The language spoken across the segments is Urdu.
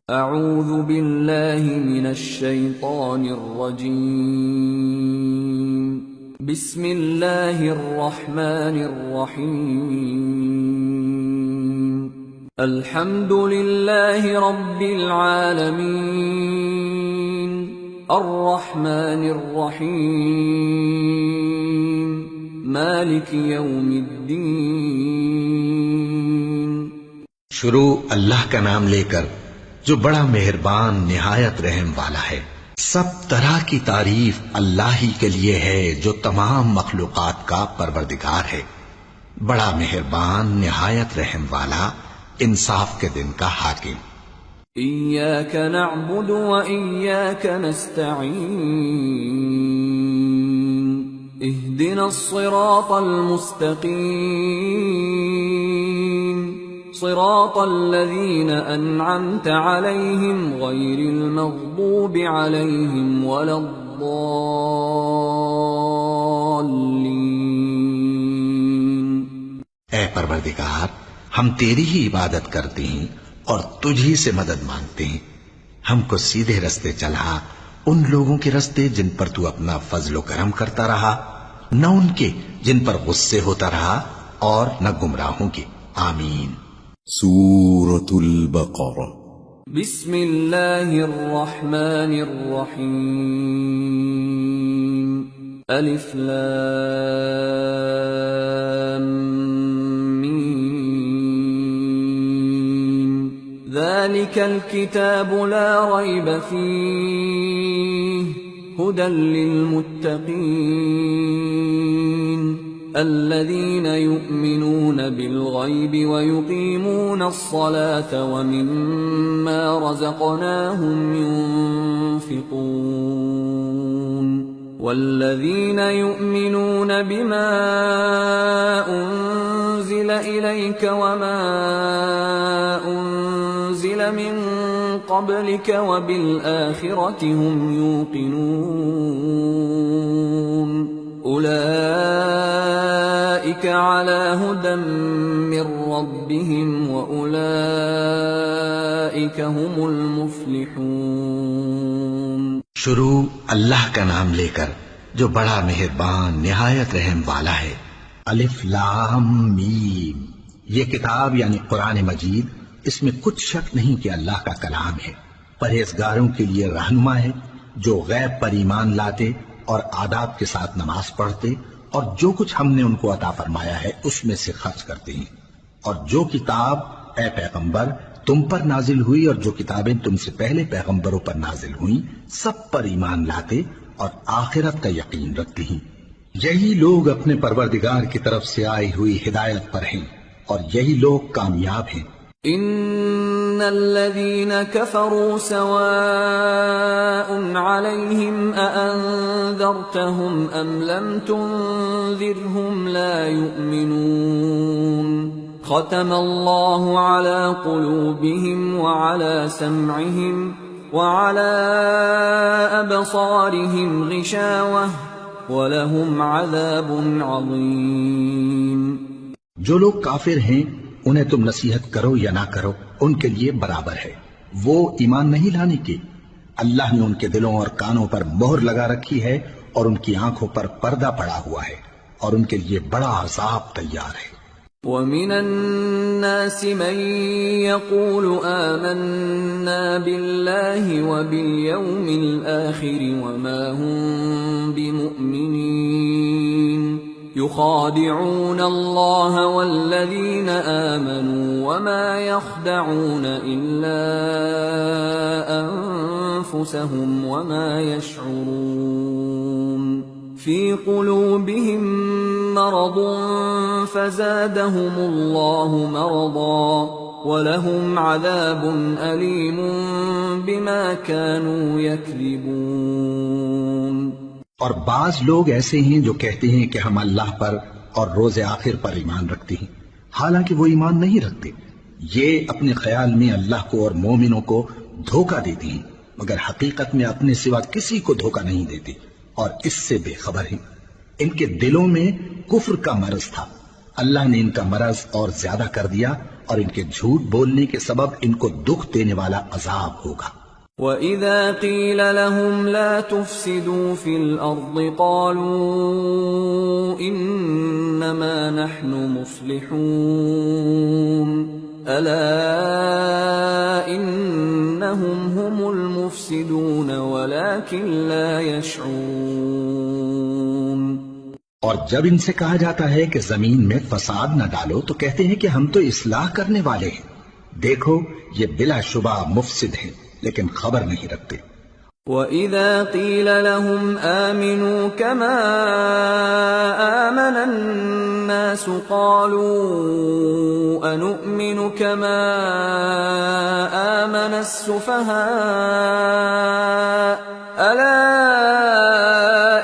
اعوذ باللہ من الشیطان الرجیم بسم اللہ الرحمن الرحیم الحمد للہ رب العالمین الرحمن الرحیم مالک یوم الدین۔ شروع اللہ کا نام لے کر جو بڑا مہربان نہایت رحم والا ہے۔ سب طرح کی تعریف اللہ ہی کے لیے ہے جو تمام مخلوقات کا پروردگار ہے، بڑا مہربان نہایت رحم والا، انصاف کے دن کا حاکم۔ ایاک نعبد و ایاک نستعین اہدنا الصراط المستقیم صراط الذین انعمت علیہم غیر المغضوب علیہم ولا الضالین۔ اے پروردگار، ہم تیری ہی عبادت کرتے ہیں اور تجھ ہی سے مدد مانگتے ہیں، ہم کو سیدھے رستے چلا، ان لوگوں کے رستے جن پر تو اپنا فضل و کرم کرتا رہا، نہ ان کے جن پر غصے ہوتا رہا، اور نہ گمراہوں کے۔ آمین۔ سورة البقرہ۔ بسم اللہ الرحمن الرحیم الف لام میم ذالک الکتاب لا ریب فیہ ہدی للمتقین الذين يؤمنون بالغيب ويقيمون الصلاة ومما رزقناهم ينفقون والذين يؤمنون بما أنزل إليك وما أنزل من قبلك وبالآخرة هم يوقنون اولئک علی ھدی من ربہم واولئک ھم المفلحون۔ شروع اللہ کا نام لے کر جو بڑا مہربان نہایت رحم والا ہے۔ الف لام میم، یہ کتاب یعنی قرآن مجید، اس میں کچھ شک نہیں کہ اللہ کا کلام ہے، پرہیزگاروں کے لیے رہنما ہے، جو غیب پر ایمان لاتے اور آداب کے ساتھ نماز پڑھتے اور جو کچھ ہم نے ان کو عطا فرمایا ہے اس میں سے خرچ کرتے ہیں، اور جو کتاب اے پیغمبر تم پر نازل ہوئی اور جو کتابیں تم سے پہلے پیغمبروں پر نازل ہوئیں سب پر ایمان لاتے اور آخرت کا یقین رکھتے ہیں۔ یہی لوگ اپنے پروردگار کی طرف سے آئی ہوئی ہدایت پر ہیں اور یہی لوگ کامیاب ہیں۔ ان الذين كفروا سواء عليهم أأنذرتهم ام لم تنذرهم لا يؤمنون ختم الله على قلوبهم وعلى سمعهم وعلى أبصارهم غشاوة ولهم عذاب عظيم۔ جو لوگ کافر ہیں انہیں تم نصیحت کرو یا نہ کرو ان کے لیے برابر ہے، وہ ایمان نہیں لانے کے، اللہ نے ان کے دلوں اور کانوں پر مہر لگا رکھی ہے اور ان کی آنکھوں پر پردہ پڑا ہوا ہے اور ان کے لیے بڑا عذاب تیار ہے۔ وَمِنَ النَّاسِ مَن يَقُولُ آمَنَّا بِاللَّهِ وَبِالْيَوْمِ الْآخِرِ وَمَا هُمْ بِمُؤْمِنِينَ يخادعون اللہ والذین آمنوا وما يخدعون الا انفسهم وما يشعرون فی قلوبهم مرض فزادهم اللہ مرضا ولهم عذاب علیم بما كانوا يكذبون۔ اور بعض لوگ ایسے ہیں جو کہتے ہیں کہ ہم اللہ پر اور روز آخر پر ایمان رکھتے ہیں، حالانکہ وہ ایمان نہیں رکھتے، یہ اپنے خیال میں اللہ کو اور مومنوں کو دھوکہ دیتے ہیں، مگر حقیقت میں اپنے سوا کسی کو دھوکہ نہیں دیتے اور اس سے بے خبر ہیں۔ ان کے دلوں میں کفر کا مرض تھا اللہ نے ان کا مرض اور زیادہ کر دیا اور ان کے جھوٹ بولنے کے سبب ان کو دکھ دینے والا عذاب ہوگا۔ وَإِذَا قِيلَ لَهُمْ لَا تُفْسِدُوا فِي الْأَرْضِ قَالُوا إِنَّمَا نَحْنُ مُصْلِحُونَ أَلَا إِنَّهُمْ هُمُ الْمُفْسِدُونَ وَلَكِنْ لَا يَشْعُرُونَ۔ اور جب ان سے کہا جاتا ہے کہ زمین میں فساد نہ ڈالو تو کہتے ہیں کہ ہم تو اصلاح کرنے والے ہیں، دیکھو یہ بلا شبہ مفسد ہیں لیکن خبر نہیں رکھتے۔ وَإِذَا قِيلَ لَهُمْ آمِنُوا كَمَا آمَنَ النَّاسُ قَالُوا أَنُؤْمِنُ كَمَا آمَنَ السُّفَهَاءُ أَلَا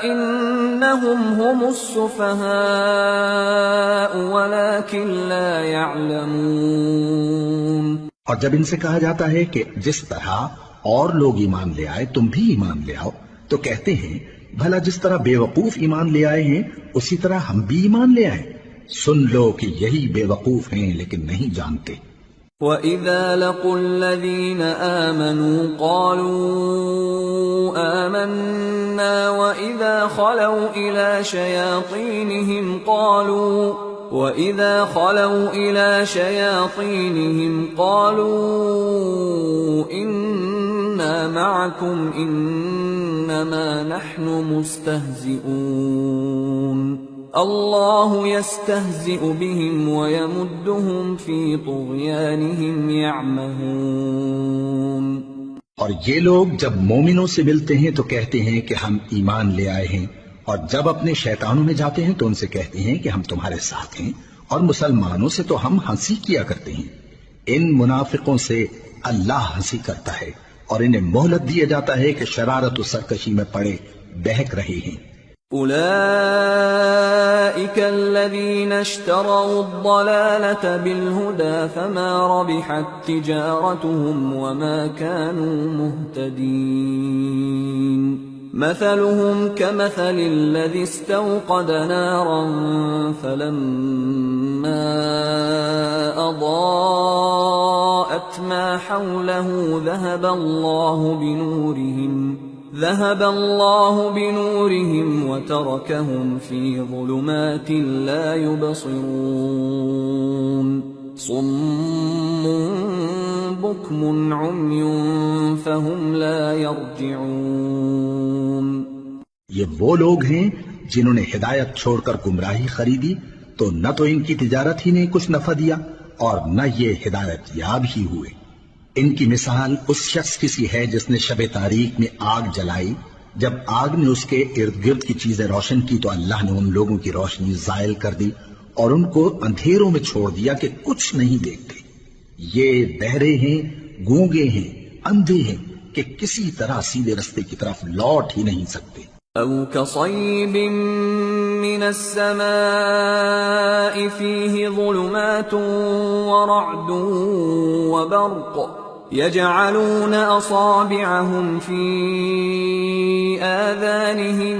إِنَّهُمْ هُمُ السُّفَهَاءُ وَلَكِنْ لَا يَعْلَمُونَ۔ اور جب ان سے کہا جاتا ہے کہ جس طرح اور لوگ ایمان لے آئے تم بھی ایمان لے آؤ تو کہتے ہیں بھلا جس طرح بے وقوف ایمان لے آئے ہیں اسی طرح ہم بھی ایمان لے آئیں، سن لو کہ یہی بے وقوف ہیں لیکن نہیں جانتے۔ وَإِذَا لَقُوا الَّذِينَ آمَنُوا قَالُوا آمَنَّا وَإِذَا خَلَوْا إِلَى شَيَاطِينِهِمْ قَالُوا إِنَّا مَعَكُمْ إِنَّمَا نَحْنُ مُسْتَهْزِئُونَ اللَّهُ يَسْتَهْزِئُ بِهِمْ وَيَمُدُّهُمْ فِي طُغْيَانِهِمْ يَعْمَهُونَ۔ اور یہ لوگ جب مومنوں سے ملتے ہیں تو کہتے ہیں کہ ہم ایمان لے آئے ہیں، اور جب اپنے شیطانوں میں جاتے ہیں تو ان سے کہتے ہیں کہ ہم تمہارے ساتھ ہیں، اور مسلمانوں سے تو ہم ہنسی کیا کرتے ہیں۔ ان منافقوں سے اللہ ہنسی کرتا ہے اور انہیں مہلت دیا جاتا ہے کہ شرارت و سرکشی میں پڑے بہک رہے ہیں۔ أولئك الذين اشتروا الضلالة بالهدى فما ربحت تجارتهم وما كانوا مهتدين مثلهم كمثل الذي استوقد نارا فلما أضاءت ما حوله ذهب الله بنورهم وتركهم في ظلمات لا يبصرون صم بكم عمي فهم لا يرجعون۔ یہ وہ لوگ ہیں جنہوں نے ہدایت چھوڑ کر گمراہی خریدی تو نہ تو ان کی تجارت ہی نے کچھ نفع دیا اور نہ یہ ہدایت یاب ہی ہوئے۔ ان کی مثال اس شخص کی سی ہے جس نے شب تاریک میں آگ جلائی، جب آگ نے اس کے ارد گرد کی چیزیں روشن کی تو اللہ نے ان لوگوں کی روشنی زائل کر دی اور ان کو اندھیروں میں چھوڑ دیا کہ کچھ نہیں دیکھتے۔ یہ بہرے ہیں، گونگے ہیں، اندھے ہیں کہ کسی طرح سیدھے رستے کی طرف لوٹ ہی نہیں سکتے۔ أو كصيب من السماء فيه ظلمات ورعد وبرق يجعلون أصابعهم في آذانهم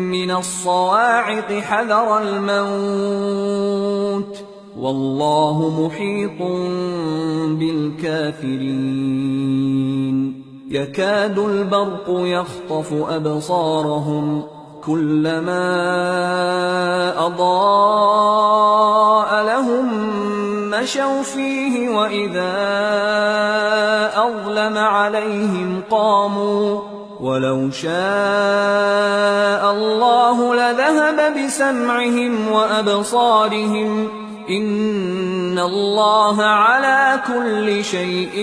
من الصواعق حذر الموت والله محيط بالكافرين يكاد البرق يخطف أبصارهم كلما أضاء لهم مشوا فيه وإذا أظلم عليهم قاموا ولو شاء الله لذهب بسمعهم وأبصارهم إن الله على كل شيء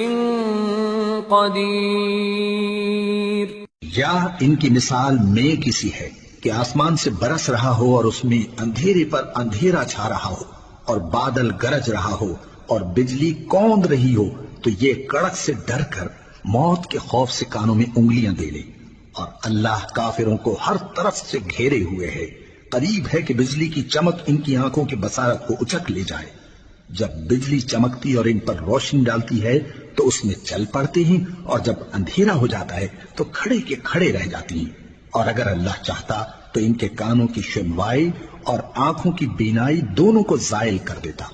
قدیر۔ یا ان کی مثال میں کسی ہے کہ آسمان سے برس رہا ہو اور اس میں اندھیرے پر اندھیرا چھا رہا ہو اور بادل گرج رہا ہو اور بجلی کوند رہی ہو تو یہ کڑک سے ڈر کر موت کے خوف سے کانوں میں انگلیاں دے لے، اور اللہ کافروں کو ہر طرف سے گھیرے ہوئے ہے۔ قریب ہے کہ بجلی کی چمک ان کی آنکھوں کی بصارت کو اچک لے جائے۔ جب بجلی چمکتی اور ان پر روشنی ڈالتی ہے تو اس میں چل پڑتے ہیں، اور جب اندھیرا ہو جاتا ہے تو کھڑے کے کھڑے رہ جاتی ہیں، اور اگر اللہ چاہتا تو ان کے کانوں کی سنوائی اور آنکھوں کی بینائی دونوں کو زائل کر دیتا.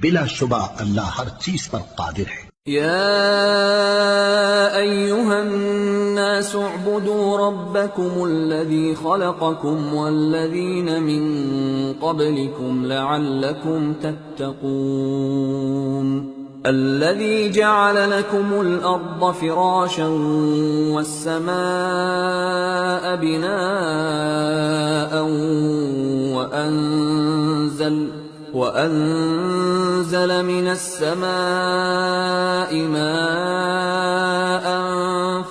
بلا شبہ اللہ ہر چیز پر قادر ہے. يا أيها الناس اعبدوا ربكم الذي خلقكم والذين من قبلكم لعلكم تتقون الذي جعل لكم الأرض فراشا والسماء بناء وأنزل من السماء ماء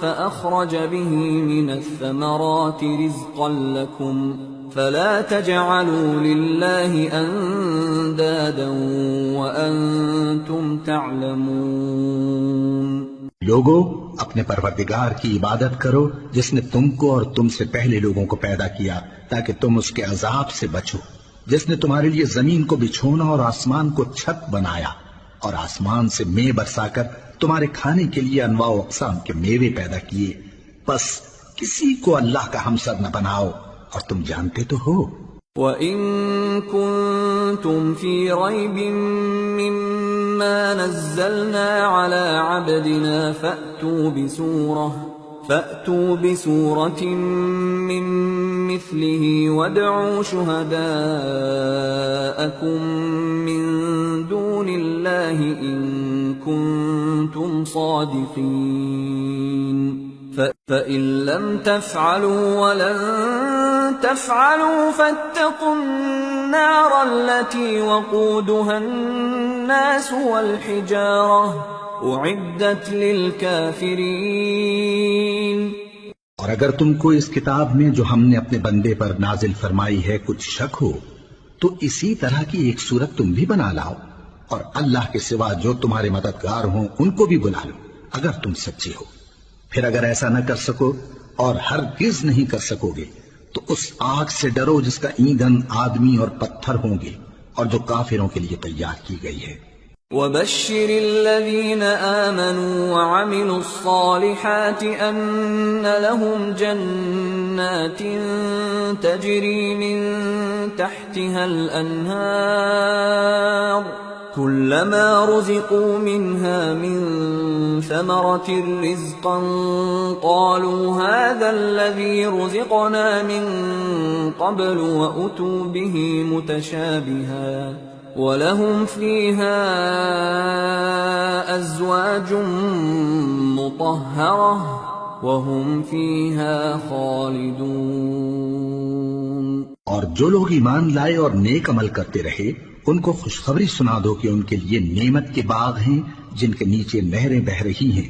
فأخرج به من الثمرات رزقا لكم فلا تجعلوا لله أندادا وأنتم تعلمون. لوگو اپنے پروردگار کی عبادت کرو جس نے تم کو اور تم سے پہلے لوگوں کو پیدا کیا تاکہ تم اس کے عذاب سے بچو، جس نے تمہارے لیے زمین کو بچھونا اور آسمان کو چھت بنایا اور آسمان سے مے برسا کر تمہارے کھانے کے لیے انواع و اقسام کے میوے پیدا کیے. بس کسی کو اللہ کا ہمسر نہ بناؤ اور تم جانتے تو ہو. وَإِن كُنتُمْ فِي رَيْبٍ مِّمَّا نَزَّلْنَا عَلَىٰ عَبْدِنَا فَأْتُوا بِسُورَةٍ مِّن مِّثْلِهِ وَادْعُوا شُهَدَاءَكُم مِّن دُونِ اللَّهِ إِن كُنتُمْ صَادِقِينَ. فَإِن لَّمْ تَفْعَلُوا وَلَن تَفْعَلُوا فَاتَّقُوا النَّارَ الَّتِي وَقُودُهَا النَّاسُ وَالْحِجَارَةُ أُعِدَّتْ لِلْكَافِرِينَ. اور اگر تم کو اس کتاب میں جو ہم نے اپنے بندے پر نازل فرمائی ہے کچھ شک ہو تو اسی طرح کی ایک صورت تم بھی بنا لاؤ اور اللہ کے سوا جو تمہارے مددگار ہوں ان کو بھی بلا لو اگر تم سچے ہو. پھر اگر ایسا نہ کر سکو اور ہرگز نہیں کر سکو گے تو اس آگ سے ڈرو جس کا ایندھن آدمی اور پتھر ہوں گے اور جو کافروں کے لیے تیار کی گئی ہے. وَبَشِّرِ الَّذِينَ آمَنُوا وَعَمِلُوا الصَّالِحَاتِ أَنَّ لَهُمْ جَنَّاتٍ تَجْرِي مِن تَحْتِهَا الْأَنْهَارُ كُلَّمَا رُزِقُوا مِنْهَا مِن ثَمَرَةٍ رِزْقًا قَالُوا هَذَا الَّذِي رُزِقْنَا مِن قَبْلُ وَأُتُوا بِهِ مُتَشَابِهًا وَلَهُمْ فِيهَا أَزْوَاجٌ مُطَهَّرَةٌ وَهُمْ فِيهَا خَالِدُونَ. اور جو لوگ ایمان لائے اور نیک عمل کرتے رہے ان کو خوشخبری سنا دو کہ ان کے لیے نعمت کے باغ ہیں جن کے نیچے نہریں بہہ رہی ہیں.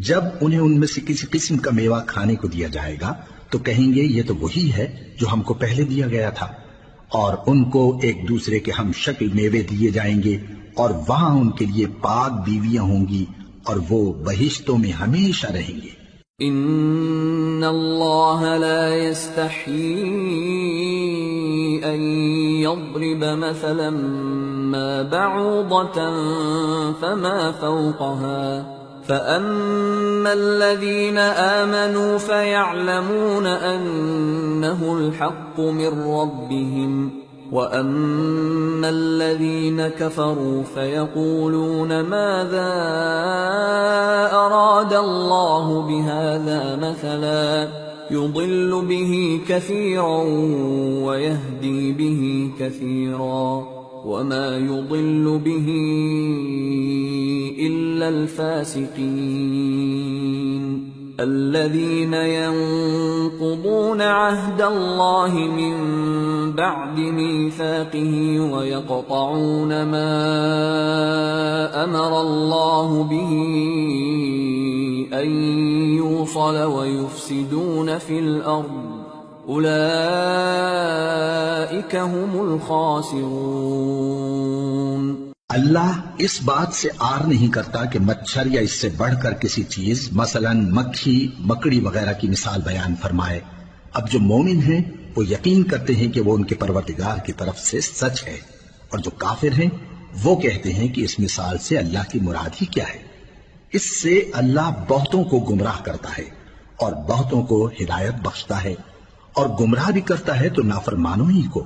جب انہیں ان میں سے کسی قسم کا میوہ کھانے کو دیا جائے گا تو کہیں گے یہ تو وہی ہے جو ہم کو پہلے دیا گیا تھا، اور ان کو ایک دوسرے کے ہم شکل میوے دیے جائیں گے اور وہاں ان کے لیے پاک بیویاں ہوں گی اور وہ بہشتوں میں ہمیشہ رہیں گے. ان اللہ لا يستحيي ان يضرب مثلا ما بعوضة فما فوقها فأما الذين آمنوا فيعلمون أنه الحق من ربهم وأما الذين كفروا فيقولون ماذا أراد الله بهذا مثلا يضل به كثيرا ويهدي به كثيرا وما يضل به إلا الفاسقين الذين ينقضون عهد الله من بعد ميثاقه ويقطعون ما أمر الله به أن يوصل ويفسدون في الأرض اولئک هم الخاسرون. اللہ اس بات سے آر نہیں کرتا کہ مچھر یا اس سے بڑھ کر کسی چیز مثلا مکھی مکڑی وغیرہ کی مثال بیان فرمائے. اب جو مومن ہیں وہ یقین کرتے ہیں کہ وہ ان کے پروردگار کی طرف سے سچ ہے، اور جو کافر ہیں وہ کہتے ہیں کہ اس مثال سے اللہ کی مراد ہی کیا ہے. اس سے اللہ بہتوں کو گمراہ کرتا ہے اور بہتوں کو ہدایت بخشتا ہے، اور گمراہ بھی کرتا ہے تو نافرمانوں ہی کو،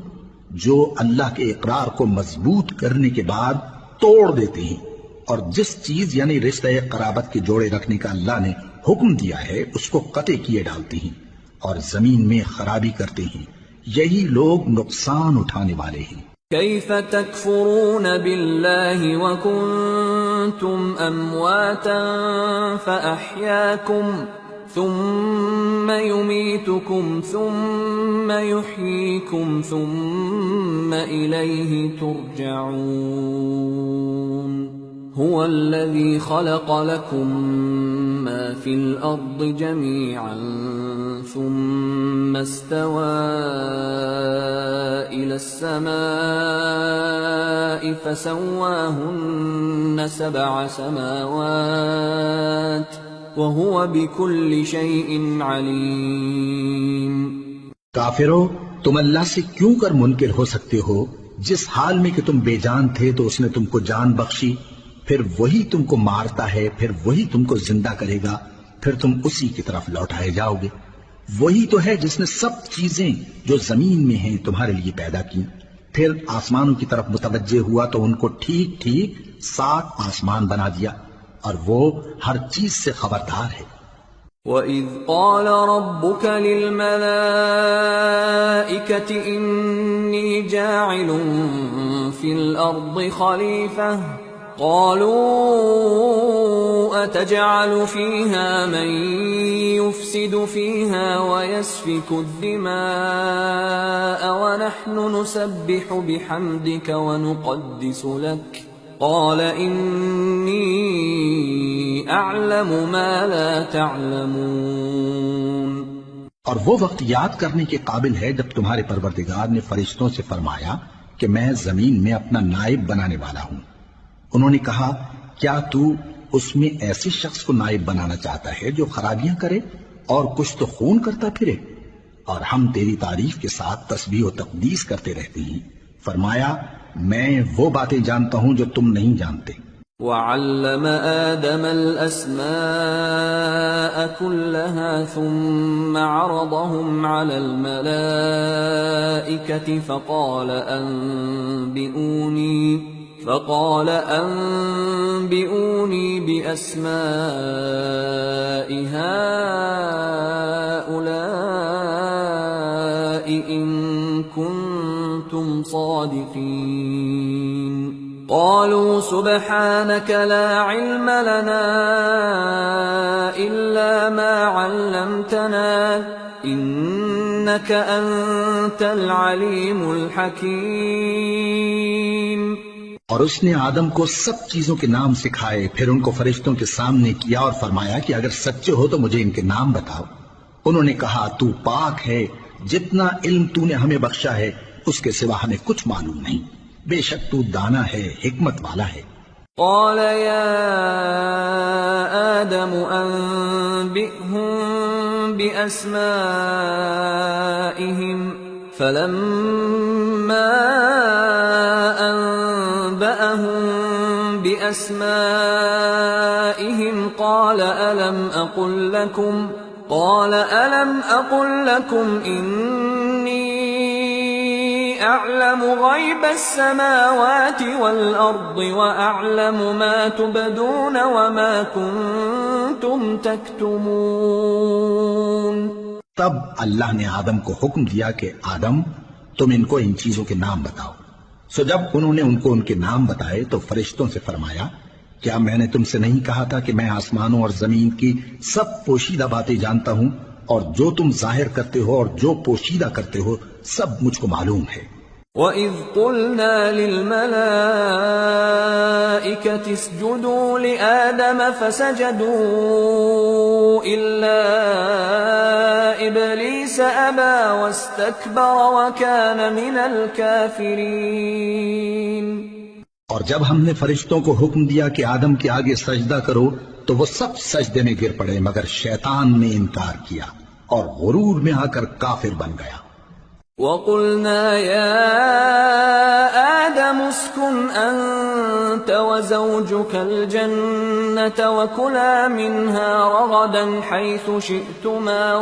جو اللہ کے اقرار کو مضبوط کرنے کے بعد توڑ دیتے ہیں، اور جس چیز یعنی رشتہ قرابت کے جوڑے رکھنے کا اللہ نے حکم دیا ہے اس کو قطع کیے ڈالتے ہیں اور زمین میں خرابی کرتے ہیں، یہی لوگ نقصان اٹھانے والے ہیں۔ كيف تكفرون بالله وكنتم أمواتا فأحياكم ثم يميتكم ثم يحييكم ثم إليه ترجعون هو الذي خلق لكم ما في الأرض جميعا ثم استوى إلى السماء فسواهن 7 سماوات وهو بكل شيء عليم۔ کافرو، تم اللہ سے کیوں کر منکر ہو سکتے ہو؟ جس حال میں کہ تم بے جان تھے تو اس نے تم کو جان بخشی، پھر وہی تم کو مارتا ہے، پھر وہی تم کو زندہ کرے گا، پھر تم اسی کی طرف لوٹائے جاؤ گے۔ وہی تو ہے جس نے سب چیزیں جو زمین میں ہیں تمہارے لیے پیدا کی، پھر آسمانوں کی طرف متوجہ ہوا تو ان کو ٹھیک ٹھیک 7 آسمان بنا دیا، اور وہ ہر چیز سے خبردار ہے۔ وَإِذْ قَالَ رَبُّكَ لِلْمَلَائِكَةِ إِنِّي جَاعِلٌ فِي الْأَرْضِ خَلِيفَةً قَالُوا أَتَجْعَلُ فِيهَا مَن يُفْسِدُ فِيهَا وَيَسْفِكُ الدِّمَاءَ وَنَحْنُ نُسَبِّحُ بِحَمْدِكَ وَنُقَدِّسُ لَكَ قال انی اعلم ما لا تعلمون۔ اور وہ وقت یاد کرنے کے قابل ہے جب تمہارے پروردگار نے فرشتوں سے فرمایا کہ میں زمین میں اپنا نائب بنانے والا ہوں۔ انہوں نے کہا کیا تو اس میں ایسے شخص کو نائب بنانا چاہتا ہے جو خرابیاں کرے اور کچھ تو خون کرتا پھرے؟ اور ہم تیری تعریف کے ساتھ تسبیح و تقدیس کرتے رہتے ہیں۔ فرمایا میں وہ باتیں جانتا ہوں جو تم نہیں جانتے۔ وَعَلَّمَ آدَمَ الْأَسْمَاءَ كُلَّهَا ثُمَّ عَرَضَهُمْ عَلَى الْمَلَائِكَةِ فقال أنبئوني بأسماء هؤلاء إن كنتم صادقين قالوا سبحانك لا علم لنا إلا ما علمتنا إنك أنت العليم الحكيم۔ اور اس نے آدم کو سب چیزوں کے نام سکھائے، پھر ان کو فرشتوں کے سامنے کیا اور فرمایا کہ اگر سچے ہو تو مجھے ان کے نام بتاؤ۔ انہوں نے کہا تو پاک ہے، جتنا علم تو نے ہمیں بخشا ہے اس کے سوا ہمیں کچھ معلوم نہیں، بے شک تو دانا ہے، حکمت والا ہے۔ قال يا آدم أنبئهم بأسمائهم فلما أنبأهم بأسمائهم قال ألم أقل لكم إني أعلم غيب السماوات والأرض وأعلم ما تبدون وما كنتم تكتمون۔ تب اللہ نے آدم کو حکم دیا کہ آدم تم ان کو ان چیزوں کے نام بتاؤ۔ سو جب انہوں نے ان کو ان کے نام بتائے تو فرشتوں سے فرمایا کیا میں نے تم سے نہیں کہا تھا کہ میں آسمانوں اور زمین کی سب پوشیدہ باتیں جانتا ہوں، اور جو تم ظاہر کرتے ہو اور جو پوشیدہ کرتے ہو سب مجھ کو معلوم ہے۔ وَإِذْ قُلْنَا لِلْمَلَائِكَةِ اسْجُدُوا لِآدَمَ فَسَجَدُوا إِلَّا إِبْلِيسَ أَبَى وَاسْتَكْبَرَ وَكَانَ مِنَ الْكَافِرِينَ۔ اور جب ہم نے فرشتوں کو حکم دیا کہ آدم کے آگے سجدہ کرو تو وہ سب سجدے میں گر پڑے مگر شیطان نے انکار کیا اور غرور میں آ کر کافر بن گیا۔ وَقُلْنَا يَا آدَمُ اسْكُنْ أَنْتَ أنت وزوجك الجنة وكلا منها رغدا حيث شئتما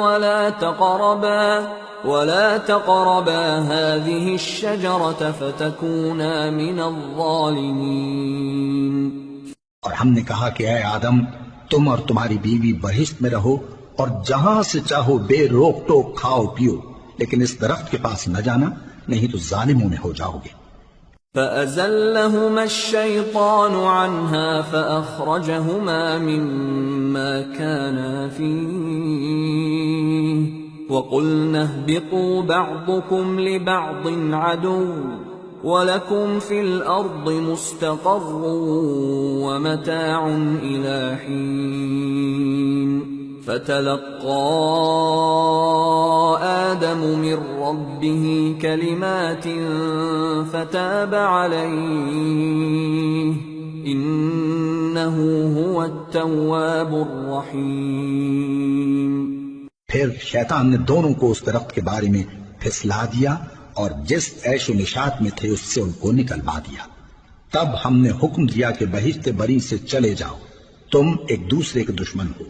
ولا تقربا هذه الشجرة فتكونا من الظالمين. اور ہم نے کہا کہ اے آدم، تم اور تمہاری بیوی بہشت میں رہو اور جہاں سے چاہو بے روک ٹوک کھاؤ پیو، لیکن اس درخت کے پاس نہ جانا، نہیں تو ظالموں میں ہو جاؤ گے. فأزلهما الشيطان عنها فأخرجهما مما كانا فيه وقلنا اهبطوا بعضكم لبعض عدو وَلَكُمْ فِي الْأَرْضِ مُسْتَقَرٌّ وَمَتَاعٌ إِلَىٰ حِينٍ. فَتَلَقَّىٰ آدَمُ مِن رَّبِّهِ كَلِمَاتٍ فَتَابَ عَلَيْهِ إِنَّهُ هُوَ التَّوَّابُ الرَّحِيمُ. پھر شیطان نے دونوں کو اس درخت کے بارے میں پھسلا دیا اور جس عیش و نشاط میں تھے اس سے ان کو نکلوا دیا. تب ہم نے حکم دیا کہ بہشت بری سے چلے جاؤ، تم ایک دوسرے کے دشمن ہو،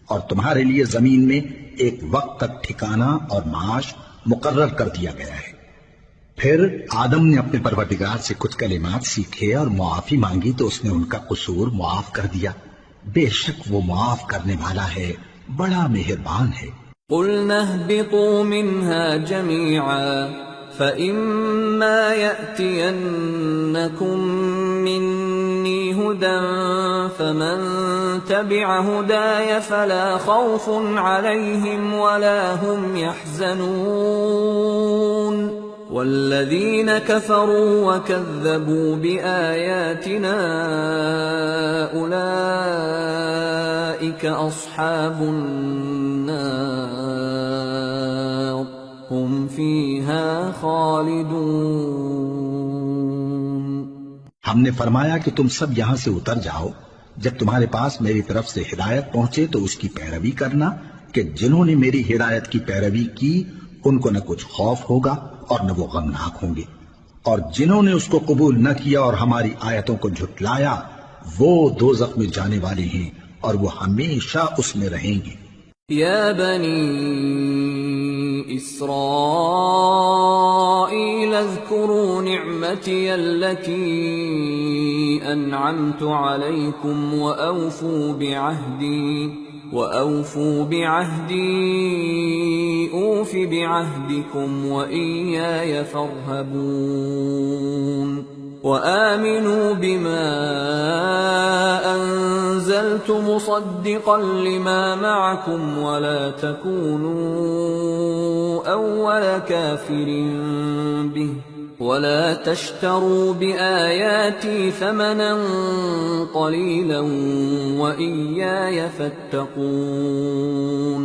اور تمہارے لیے زمین میں ایک وقت تک ٹھکانہ اور معاش مقرر کر دیا گیا ہے. پھر آدم نے اپنے پروردگار سے کچھ کلمات سیکھے اور معافی مانگی تو اس نے ان کا قصور معاف کر دیا. بے شک وہ معاف کرنے والا ہے، بڑا مہربان ہے. قُلْنَا اهْبِطُوا مِنْهَا جَمِيعًا فَإِمَّا يَأْتِيَنَّكُم مِّنِّي هُدًى فَمَن تَبِعَ هُدَايَ فَلَا خَوْفٌ عَلَيْهِمْ وَلَا هُمْ يَحْزَنُونَ. وَالَّذِينَ كَفَرُوا وَكَذَّبُوا بِآيَاتِنَا أُولَٰئِكَ أَصْحَابُ النَّارِ هُمْ فِيهَا خَالِدُونَ. ہم نے فرمایا کہ تم سب یہاں سے اتر جاؤ، جب تمہارے پاس میری طرف سے ہدایت پہنچے تو اس کی پیروی کرنا کہ جنہوں نے میری ہدایت کی پیروی کی ان کو نہ کچھ خوف ہوگا اور نہ وہ غمناک ہوں گے، اور جنہوں نے اس کو قبول نہ کیا اور ہماری آیتوں کو جھٹلایا وہ دوزخ میں جانے والے ہیں اور وہ ہمیشہ اس میں رہیں گے. یا بنی اسرائیل اذکروا نعمتی التي انعمت علیکم وأوفوا بعهدي أوف بعهدكم وإياي فارهبون. وآمنوا بما أنزلت مصدقا لما معكم ولا تكونوا أول كافر به ولا تشتروا بآياتي ثمنا قليلا وإياي فاتقون.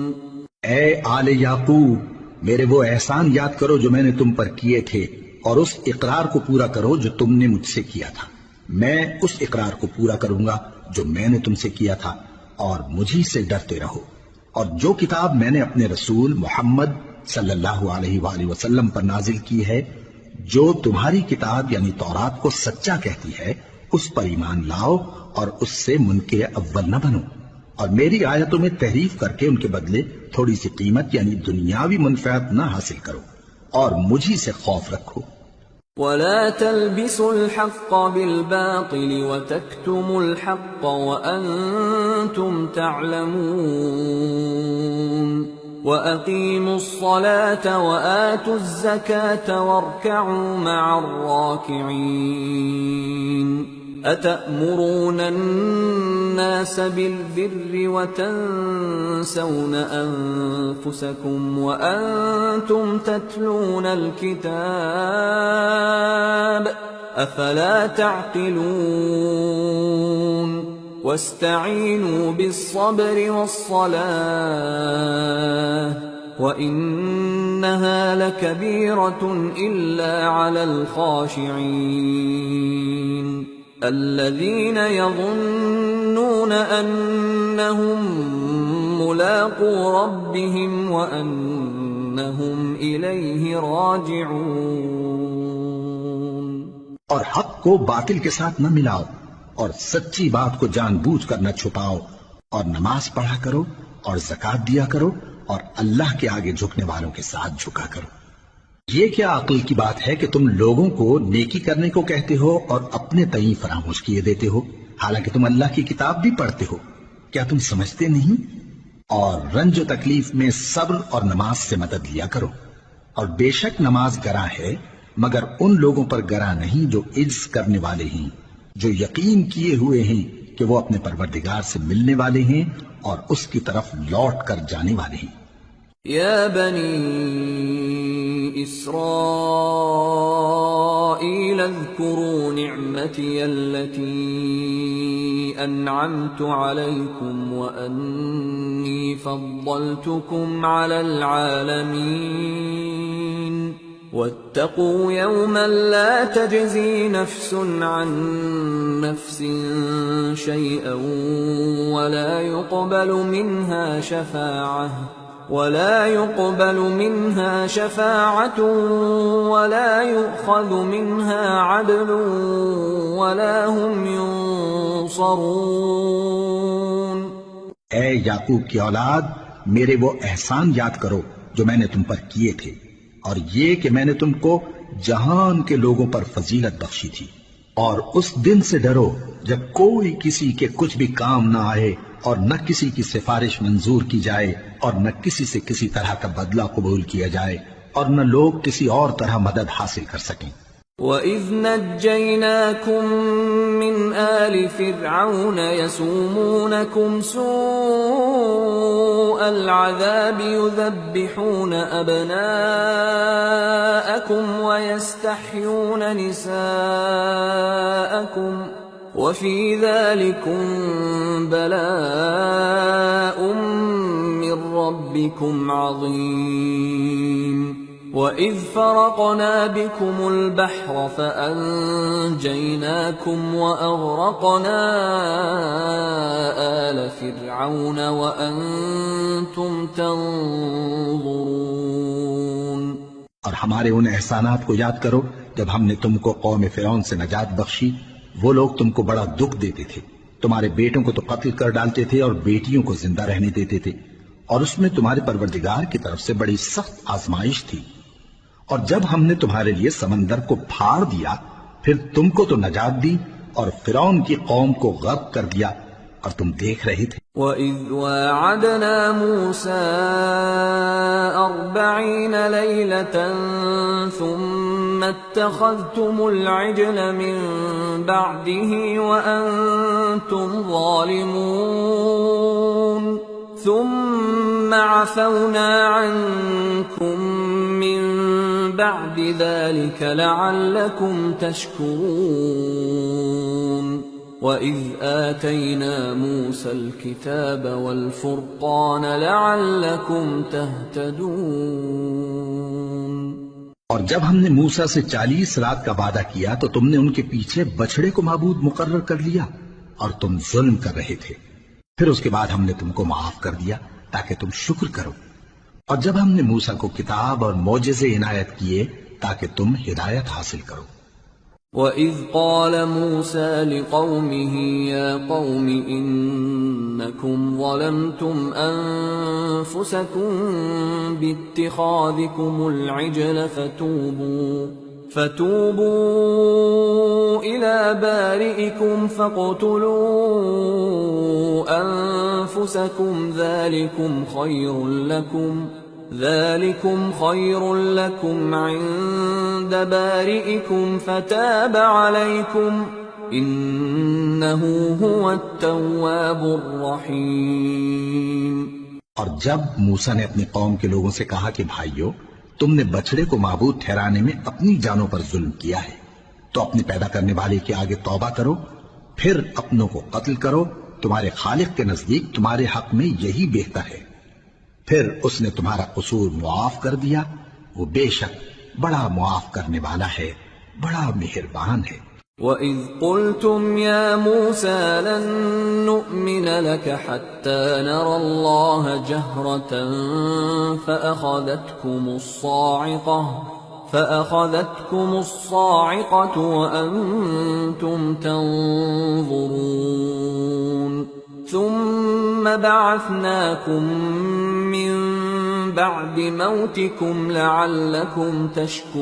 اے آل یعقوب، میرے وہ احسان یاد کرو جو میں نے تم پر کیے تھے، اور اس اقرار کو پورا کرو جو تم نے مجھ سے کیا تھا. میں اس اقرار کو پورا کروں گا جو میں نے تم سے کیا تھا، اور مجھی سے ڈرتے رہو. اور جو کتاب میں نے اپنے رسول محمد صلی اللہ علیہ وآلہ وسلم پر نازل کی ہے، جو تمہاری کتاب یعنی تورات کو سچا کہتی ہے، اس پر ایمان لاؤ اور اس سے منکر اول نہ بنو، اور میری آیتوں میں تحریف کر کے ان کے بدلے تھوڑی سی قیمت یعنی دنیاوی منفعت نہ حاصل کرو، اور مجھی سے خوف رکھو. ولا تلبسوا الحق بالباطل وتكتموا الحق وأنتم تعلمون. وأقيموا الصلاة وآتوا الزكاة واركعوا مع الراكعين. أتأمرون الناس بالبر وتنسون أنفسكم وأنتم تتلون الكتاب أفلا تعقلون. واستعينوا بالصبر والصلاة وإنها لكبيرة إلا على الخاشعين الذين يظنون أنهم ملاقو ربهم وأنهم إليه راجعون. اور حق کو باطل کے ساتھ نہ ملاؤ، اور سچی بات کو جان بوجھ کر نہ چھپاؤ، اور نماز پڑھا کرو اور زکات دیا کرو، اور اللہ کے آگے جھکنے والوں کے ساتھ جھکا کرو۔ یہ کیا عقل کی بات ہے کہ تم لوگوں کو نیکی کرنے کو کہتے ہو اور اپنے تئیں فراموش کیے دیتے ہو، حالانکہ تم اللہ کی کتاب بھی پڑھتے ہو؟ کیا تم سمجھتے نہیں؟ اور رنج و تکلیف میں صبر اور نماز سے مدد لیا کرو، اور بے شک نماز گراں ہے، مگر ان لوگوں پر گراں نہیں جو عجز کرنے والے ہیں، جو یقین کیے ہوئے ہیں کہ وہ اپنے پروردگار سے ملنے والے ہیں اور اس کی طرف لوٹ کر جانے والے ہیں۔ يا بني إسرائيل اذكروا نعمتي التي أنعمت عليكم وأني فضلتكم على العالمين واتقوا يوما لا تجزي نفس عن نفس شيئا ولا يقبل منها شفاعة ولا يؤخذ منها عدل ولا هم ينصرون۔ اے یعقوب کی اولاد، میرے وہ احسان یاد کرو جو میں نے تم پر کیے تھے، اور یہ کہ میں نے تم کو جہان کے لوگوں پر فضیلت بخشی تھی، اور اس دن سے ڈرو جب کوئی کسی کے کچھ بھی کام نہ آئے، اور نہ کسی کی سفارش منظور کی جائے، اور نہ کسی سے کسی طرح کا بدلہ قبول کیا جائے، اور نہ لوگ کسی اور طرح مدد حاصل کر سکیں۔ وَإِذْ نَجَّيْنَاكُمْ مِنْ آلِ فِرْعَوْنَ يَسُومُونَكُمْ سُوءَ الْعَذَابِ يُذَبِّحُونَ أَبْنَاءَكُمْ وَيَسْتَحْيُونَ نِسَاءَكُمْ وَفِي ذَلِكُمْ بَلَاءٌ مِّن رَّبِّكُمْ عَظِيمٌ۔ وَإِذْ فَرَقْنَا بِكُمُ الْبَحْرَ فَأَنجَيْنَاكُمْ وَأَغْرَقْنَا آلَ فِرْعَوْنَ وَأَنْتُمْ تَنظُرُونَ۔ اور ہمارے ان احسانات کو یاد کرو جب ہم نے تم کو قوم فرعون سے نجات بخشی۔ وہ لوگ تم کو بڑا دکھ دیتے تھے، تمہارے بیٹوں کو تو قتل کر ڈالتے تھے اور بیٹیوں کو زندہ رہنے دیتے تھے، اور اس میں تمہارے پروردگار کی طرف سے بڑی سخت آزمائش تھی۔ اور جب ہم نے تمہارے لیے سمندر کو پھاڑ دیا، پھر تم کو تو نجات دی اور فرعون کی قوم کو غرق کر دیا، اور تم دیکھ رہے تھے۔ وَإِذْ وَاعَدْنَا مُوسَىٰ 40 لَيْلَةً ثُمَّ اتَّخَذْتُمُ الْعِجْلَ مِن بَعْدِهِ وَأَنْتُمْ ظَالِمُونَ ثُمَّ عَفَوْنَا عَنْكُمْ مِن بَعْدِ ذَلِكَ لَعَلَّكُمْ تَشْكُرُونَ۔ وَإِذْ آتَيْنَا مُوسَى الْكِتَابَ وَالْفُرْقَانَ لَعَلَّكُمْ تَهْتَدُونَ۔ اور جب ہم نے موسیٰ سے 40 رات کا وعدہ کیا تو تم نے ان کے پیچھے بچڑے کو معبود مقرر کر لیا، اور تم ظلم کر رہے تھے۔ پھر اس کے بعد ہم نے تم کو معاف کر دیا تاکہ تم شکر کرو۔ اور جب ہم نے موسیٰ کو کتاب اور معجزے عنایت کیے تاکہ تم ہدایت حاصل کرو۔ وَإِذْ قَالَ مُوسَىٰ لِقَوْمِهِ يَا قَوْمِ إِنَّكُمْ ظَلَمْتُمْ أَنفُسَكُمْ بِاتِّخَاذِكُمُ الْعِجْلَ فَتُوبُوا إِلَىٰ بَارِئِكُمْ فَاقْتُلُوا أَنفُسَكُمْ ذَلِكُمْ خَيْرٌ لَكُمْ عِندَ بَارِئِكُمْ فَتَابَ عَلَيْكُمْ إِنَّهُ هُوَ التَّوَّابُ الرَّحِيمُ۔ اور جب موسیٰ نے اپنی قوم کے لوگوں سے کہا کہ بھائیو، تم نے بچڑے کو معبود ٹھہرانے میں اپنی جانوں پر ظلم کیا ہے، تو اپنے پیدا کرنے والے کے آگے توبہ کرو، پھر اپنوں کو قتل کرو، تمہارے خالق کے نزدیک تمہارے حق میں یہی بہتر ہے۔ پھر اس نے تمہارا قصور معاف کر دیا، وہ بے شک بڑا معاف کرنے والا ہے، بڑا مہربان ہے۔ وَإِذْ قُلْتُمْ يَا مُوسَىٰ لَن نُّؤْمِنَ لَكَ حَتَّىٰ نَرَى اللَّهَ جَهْرَةً فأخذتكم الصاعقة وأنتم تنظرون ثم بعثناكم من بعد موتكم لعلكم تشكرون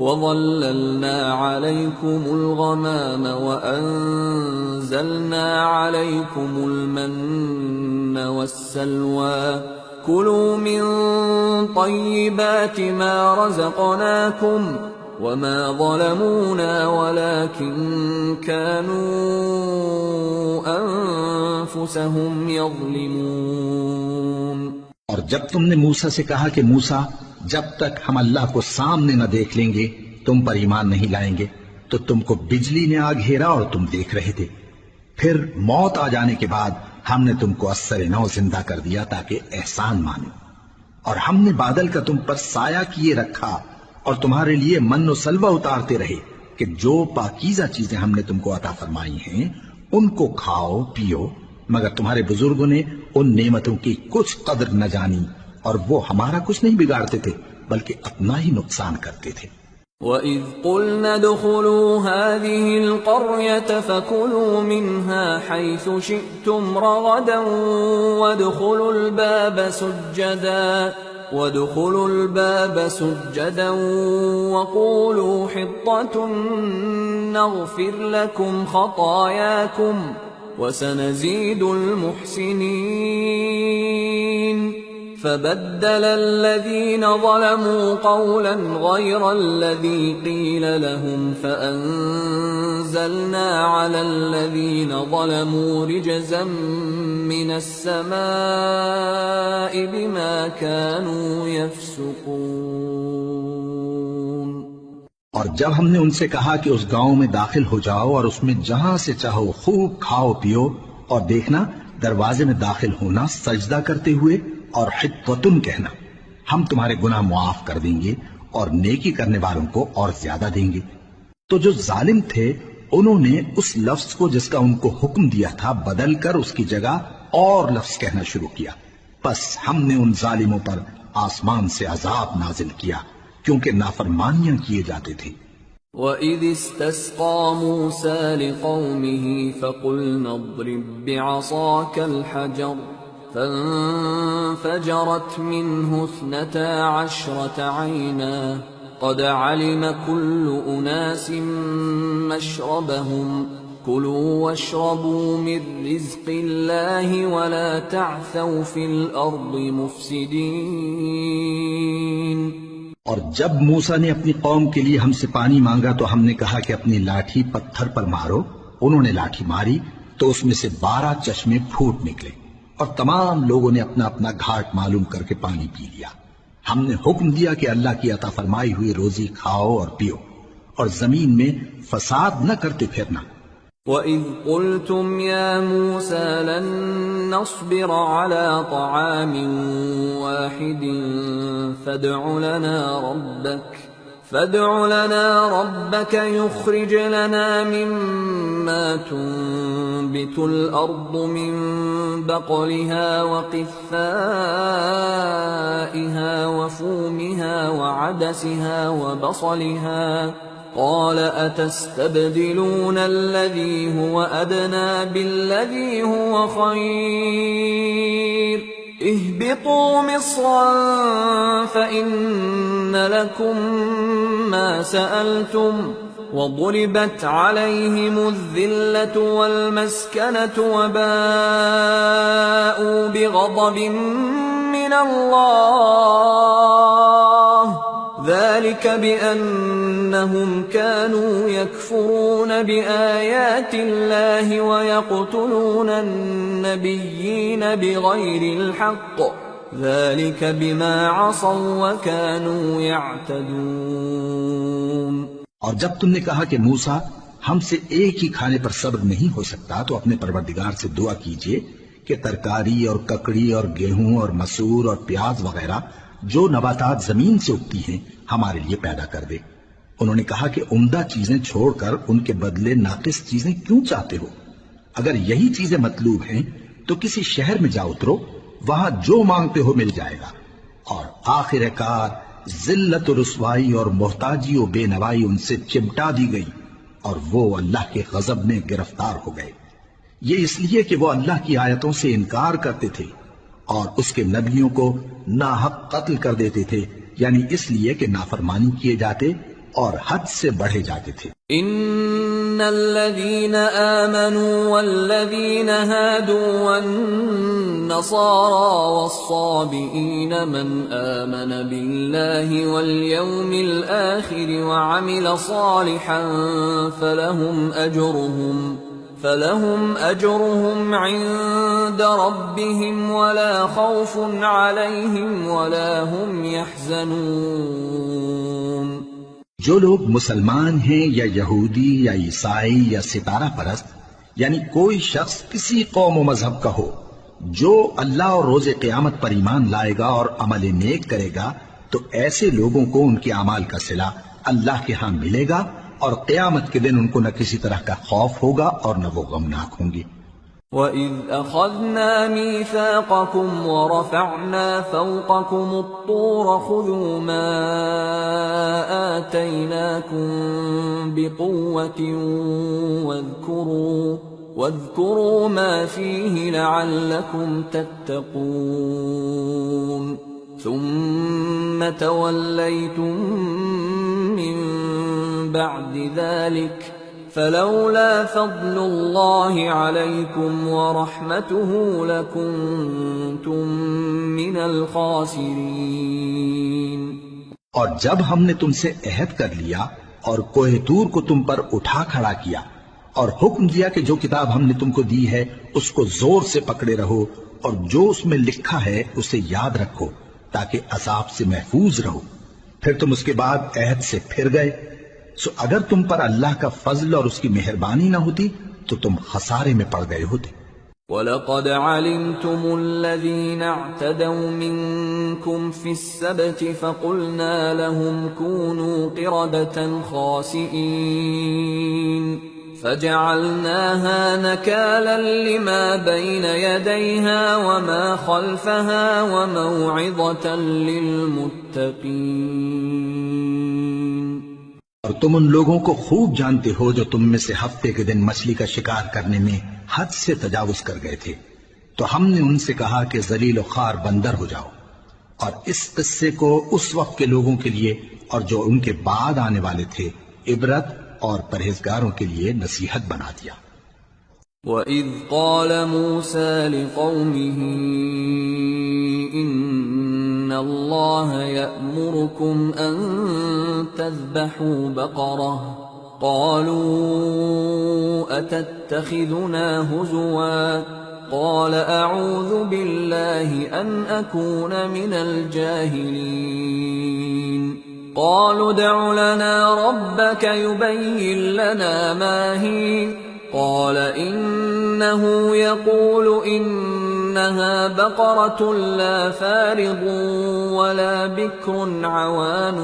وظللنا عليكم الغمام وأنزلنا عليكم المن والسلوى كلوا من طيبات ما رزقناكم وما ظلمونا ولكن كانوا أنفسهم يظلمون۔ اور جب تم نے موسیٰ سے کہا کہ موسیٰ جب تک ہم اللہ کو سامنے نہ دیکھ لیں گے تم پر ایمان نہیں لائیں گے، تو تم کو بجلی نے آ گھیرا اور تم دیکھ رہے تھے، پھر موت آ جانے کے بعد ہم نے تم کو اثر نو زندہ کر دیا تاکہ احسان مانو، اور ہم نے بادل کا تم پر سایہ کیے رکھا اور تمہارے لیے من و سلوہ اتارتے رہے کہ جو پاکیزہ چیزیں ہم نے تم کو عطا فرمائی ہیں ان کو کھاؤ پیو، مگر تمہارے بزرگوں نے ان نعمتوں کی کچھ قدر نہ جانی اور وہ ہمارا کچھ نہیں بگاڑتے تھے بلکہ اپنا ہی نقصان کرتے تھے۔ وَإِذْ قُلْنَا ادْخُلُوا هَٰذِهِ الْقَرْيَةَ فَكُلُوا مِنْهَا حَيْثُ شِئْتُمْ رَغَدًا وَادْخُلُوا الْبَابَ سُجَّدًا وَقُولُوا حِطَّةٌ نَغْفِرْ لَكُمْ خَطَايَاكُمْ وَسَنَزِيدُ الْمُحْسِنِينَ فبدل الذين ظلموا قولا غير الذي قيل لهم فأنزلنا على الذين ظلموا رجزا من السماء بما كانوا يفسقون۔ اور جب ہم نے ان سے کہا کہ اس گاؤں میں داخل ہو جاؤ اور اس میں جہاں سے چاہو خوب کھاؤ پیو، اور دیکھنا دروازے میں داخل ہونا سجدہ کرتے ہوئے اور حطوتن کہنا، ہم تمہارے گناہ معاف کر دیں گے اور نیکی کرنے والوں کو اور زیادہ دیں گے۔ تو جو ظالم تھے انہوں نے اس لفظ کو جس کا ان کو حکم دیا تھا بدل کر اس کی جگہ اور لفظ کہنا شروع کیا، پس ہم نے ان ظالموں پر آسمان سے عذاب نازل کیا کیونکہ نافرمانیاں کیے جاتے تھے۔ وَإِذِ اسْتَسْقَىٰ مُوسَىٰ لِقَوْمِهِ فَقُلْنَا اضْرِب بِّعَصَاكَ الْحَجَرَ فانفجرت منه 12 عينا قد علم كل أناس مشربهم كلوا واشربوا من رزق الله ولا تعثوا في الأرض مفسدين۔ اور جب موسیٰ نے اپنی قوم کے لیے ہم سے پانی مانگا تو ہم نے کہا کہ اپنی لاٹھی پتھر پر مارو، انہوں نے لاٹھی ماری تو اس میں سے 12 چشمے پھوٹ نکلے اور تمام لوگوں نے اپنا اپنا گھاٹ معلوم کر کے پانی پی لیا۔ ہم نے حکم دیا کہ اللہ کی عطا فرمائی ہوئی روزی کھاؤ اور پیو اور زمین میں فساد نہ کرتے پھرنا۔ وَإِذْ قُلْتُمْ يَا مُوسَىٰ لَن نَّصْبِرَ عَلَىٰ طَعَامٍ وَاحِدٍ فادع لنا ربك يخرج لنا مما تنبت الأرض من بقلها وقثائها وفومها وعدسها وبصلها قال أتستبدلون الذي هو أدنى بالذي هو خير اهبطوا مصرا فإن لكم ما سألتم وضربت عليهم الذلة والمسكنة وباءوا بغضب من الله ذلك بأنهم كانوا يكفرون بآيات الله ويقتلون النبيين بغير الحق ذلك بما عصوا وكانوا يعتدون۔ اور جب تم نے کہا کہ موسیٰ ہم سے ایک ہی کھانے پر صبر نہیں ہو سکتا تو اپنے پروردگار سے دعا کیجئے کہ ترکاری اور ککڑی اور گیہوں اور مسور اور پیاز وغیرہ جو نباتات زمین سے اگتی ہیں ہمارے لیے پیدا کر دے۔ انہوں نے کہا کہ عمدہ چیزیں چھوڑ کر ان کے بدلے ناقص چیزیں کیوں چاہتے ہو؟ اگر یہی چیزیں مطلوب ہیں تو کسی شہر میں جا اترو، وہاں جو مانگتے ہو مل جائے گا، اور آخر کار ذلت و رسوائی اور محتاجی و بے نوائی ان سے چمٹا دی گئی اور وہ اللہ کے غضب میں گرفتار ہو گئے، یہ اس لیے کہ وہ اللہ کی آیتوں سے انکار کرتے تھے اور اس کے نبیوں کو ناحق قتل کر دیتے تھے، یعنی اس لیے کہ نافرمانی کیے جاتے اور حد سے بڑھے جاتے تھے۔ ان الذين آمنوا والذين هادوا والنصارى والصابئين من آمن بالله واليوم الآخر وعمل صالحا فلهم أجرهم عند ربهم ولا خوف عليهم ولا هم يحزنون۔ جو لوگ مسلمان ہیں یا یہودی یا عیسائی یا ستارہ پرست، یعنی کوئی شخص کسی قوم و مذہب کا ہو، جو اللہ اور روز قیامت پر ایمان لائے گا اور عمل نیک کرے گا تو ایسے لوگوں کو ان کے اعمال کا صلہ اللہ کے ہاں ملے گا اور قیامت کے دن ان کو نہ کسی طرح کا خوف ہوگا اور نہ وہ غمناک ہوں گے۔ وَإِذْ أَخَذْنَا مِيثَاقَكُمْ وَرَفَعْنَا فَوْقَكُمُ الطُّورَ خُذُوا مَا آتَيْنَاكُمْ بِقُوَّةٍ وَاذْكُرُوا مَا فِيهِ لَعَلَّكُمْ تَتَّقُونَ ثُمَّ تَوَلَّيْتُمْ مِنْ بَعْدِ ذَلِكَ فَلَوْلَا فَضْلُ اللَّهِ عَلَيْكُمْ وَرَحْمَتُهُ لَكُنْتُمْ مِنَ الْخَاسِرِينَ۔ اور جب ہم نے تم سے عہد کر لیا اور کوہ طور کو تم پر اٹھا کھڑا کیا اور حکم دیا کہ جو کتاب ہم نے تم کو دی ہے اس کو زور سے پکڑے رہو اور جو اس میں لکھا ہے اسے یاد رکھو تاکہ عذاب سے محفوظ رہو، پھر تم اس کے بعد عہد سے پھر گئے، سو اگر تم پر اللہ کا فضل اور اس کی مہربانی نہ ہوتی تو تم خسارے میں پڑ گئے ہوتے۔ وَلَقَدْ عَلِمْتُمُ الَّذِينَ اعْتَدَوْا مِنْكُمْ فِي السَّبْتِ فَقُلْنَا لَهُمْ كُونُوا قِرَدَةً خَاسِئِينَ فَجَعَلْنَاهَا نَكَالًا لِمَا بَيْنَ يَدَيْهَا وَمَا خَلْفَهَا وَمَوْعِظَةً لِلْمُتَّقِينَ۔ اور تم ان لوگوں کو خوب جانتے ہو جو تم میں سے ہفتے کے دن مچھلی کا شکار کرنے میں حد سے تجاوز کر گئے تھے، تو ہم نے ان سے کہا کہ ذلیل و خوار بندر ہو جاؤ، اور اس قصے کو اس وقت کے لوگوں کے لیے اور جو ان کے بعد آنے والے تھے عبرت اور پرہیزگاروں کے لیے نصیحت بنا دیا۔ وَإِذْ قَالَ مُوسَى لِقَوْمِهِ إِنَّ اللَّهَ يَأْمُرُكُمْ أَن تَذْبَحُوا بَقَرَةً قَالُوا أَتَتَّخِذُنَا هُزُوًا قَالَ أَعُوذُ بِاللَّهِ أَنْ أَكُونَ مِنَ الْجَاهِلِينَ قَالُوا ادْعُ لَنَا رَبَّكَ يُبَيِّن لَّنَا مَا هِيَ قَالَ إِنَّهُ يَقُولُ إِنَّهَا بَقَرَةٌ لَّا فَارِضٌ وَلَا بِكْرٌ عَوَانٌ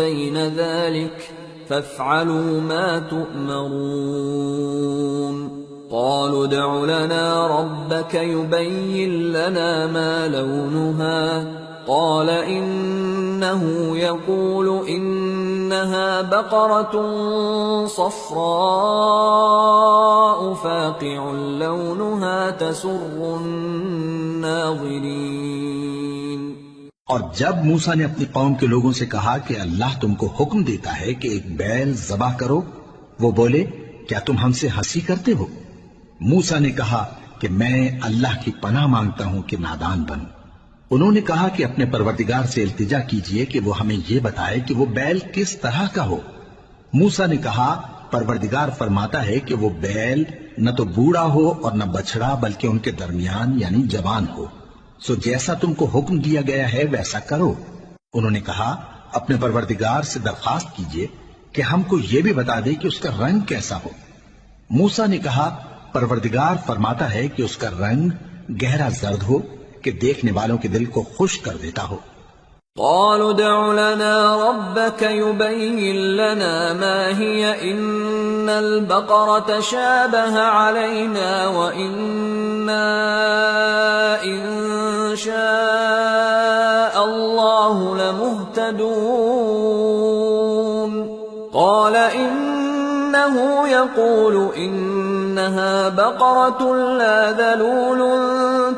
بَيْنَ ذَلِكَ فَافْعَلُوا مَا تُؤْمَرُونَ قَالُوا ادْعُ لَنَا رَبَّكَ يُبَيِّن لَّنَا مَا لَوْنُهَا قَالَ إِنَّهُ يَقُولُ إِنَّهَا بَقَرَةٌ صَفْرَاءُ فَاقِعٌ لَّوْنُهَا تَسُرُّ النَّاظِرِينَ۔ اور جب موسیٰ نے اپنی قوم کے لوگوں سے کہا کہ اللہ تم کو حکم دیتا ہے کہ ایک بیل ذبح کرو، وہ بولے کیا تم ہم سے ہنسی کرتے ہو؟ موسیٰ نے کہا کہ میں اللہ کی پناہ مانگتا ہوں کہ نادان بنوں۔ انہوں نے کہا کہ اپنے پروردگار سے التجا کیجئے کہ وہ ہمیں یہ بتائے کہ وہ بیل کس طرح کا ہو۔ موسیٰ نے کہا پروردگار فرماتا ہے کہ وہ بیل نہ تو بوڑھا ہو اور نہ بچڑا بلکہ ان کے درمیان یعنی جوان ہو، سو جیسا تم کو حکم دیا گیا ہے ویسا کرو۔ انہوں نے کہا اپنے پروردگار سے درخواست کیجئے کہ ہم کو یہ بھی بتا دے کہ اس کا رنگ کیسا ہو۔ موسیٰ نے کہا پروردگار فرماتا ہے کہ اس کا رنگ گہرا زرد ہو کہ دیکھنے والوں کے دل کو خوش کر دیتا ہو۔ قالوا ادع لنا ربك يبين لنا ما هي إن البقرة شابه علينا وإنا إن شاء مهتدون قال إنه يقول إنها بقرة لا ذلول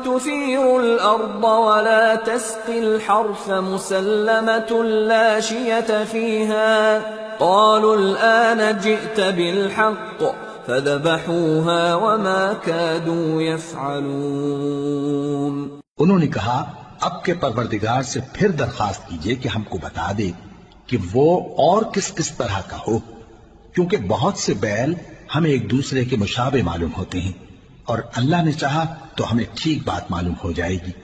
تثير الأرض ولا تسقي الحرث مسلمة لا شية فيها قالوا الآن جئت بالحق فذبحوها وما كادوا يفعلون. انہوں نے کہا اب کے پروردگار سے پھر درخواست کیجئے کہ ہم کو بتا دے کہ وہ اور کس کس طرح کا ہو، کیونکہ بہت سے بیل ہمیں ایک دوسرے کے مشابہ معلوم ہوتے ہیں، اور اللہ نے چاہا تو ہمیں ٹھیک بات معلوم ہو جائے گی.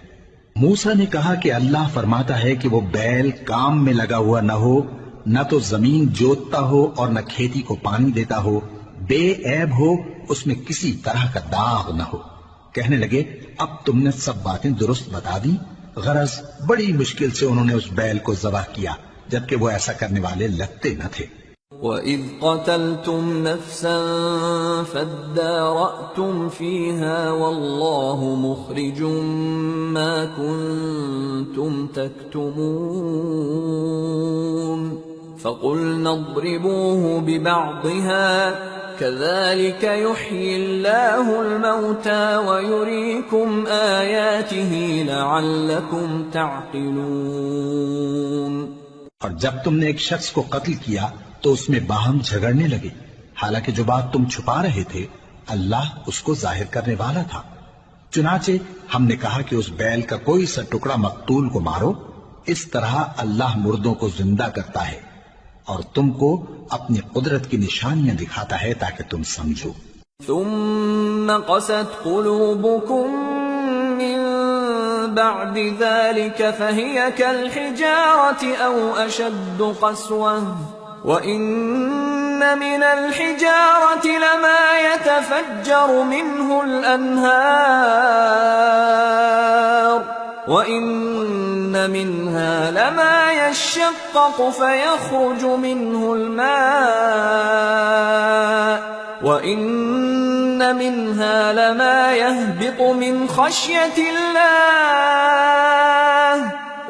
موسیٰ نے کہا کہ اللہ فرماتا ہے کہ وہ بیل کام میں لگا ہوا نہ ہو، نہ تو زمین جوتتا ہو اور نہ کھیتی کو پانی دیتا ہو، بے عیب ہو، اس میں کسی طرح کا داغ نہ ہو. کہنے لگے اب تم نے سب باتیں درست بتا دی. غرض بڑی مشکل سے انہوں نے اس بیل کو ذبح کیا، جبکہ وہ ایسا کرنے والے لگتے نہ تھے. وَإِذْ قَتَلْتُمْ نَفْسًا فَادَّارَأْتُمْ فِيهَا وَاللَّهُ مُخْرِجٌ مَا كُنْتُمْ تَكْتُمُونَ فَقُلْنَا اضْرِبُوهُ بِبَعْضِهَا كَذَلِكَ يُحْيِي اللَّهُ الْمَوْتَى وَيُرِيكُمْ آيَاتِهِ لَعَلَّكُمْ تَعْقِلُونَ. اور جب تم نے ایک شخص کو قتل کیا تو اس میں باہم جھگڑنے لگے، حالانکہ جو بات تم چھپا رہے تھے اللہ اس کو ظاہر کرنے والا تھا. چنانچہ ہم نے کہا کہ اس بیل کا کوئی سا ٹکڑا مقتول کو مارو، اس طرح اللہ مردوں کو زندہ کرتا ہے اور تم کو اپنی قدرت کی نشانیاں دکھاتا ہے تاکہ تم سمجھو. ثم قست قلوبكم من بعد ذلك فهي كالحجارة أو أشد قسوة وإن من الحجارة لما يتفجر منه الأنهار وإن منها لما يشقق فيخرج منه الماء وَإِنَّ مِنْهَا لَمَا يَهْبِطُ مِنْ خَشْيَةِ اللَّهِ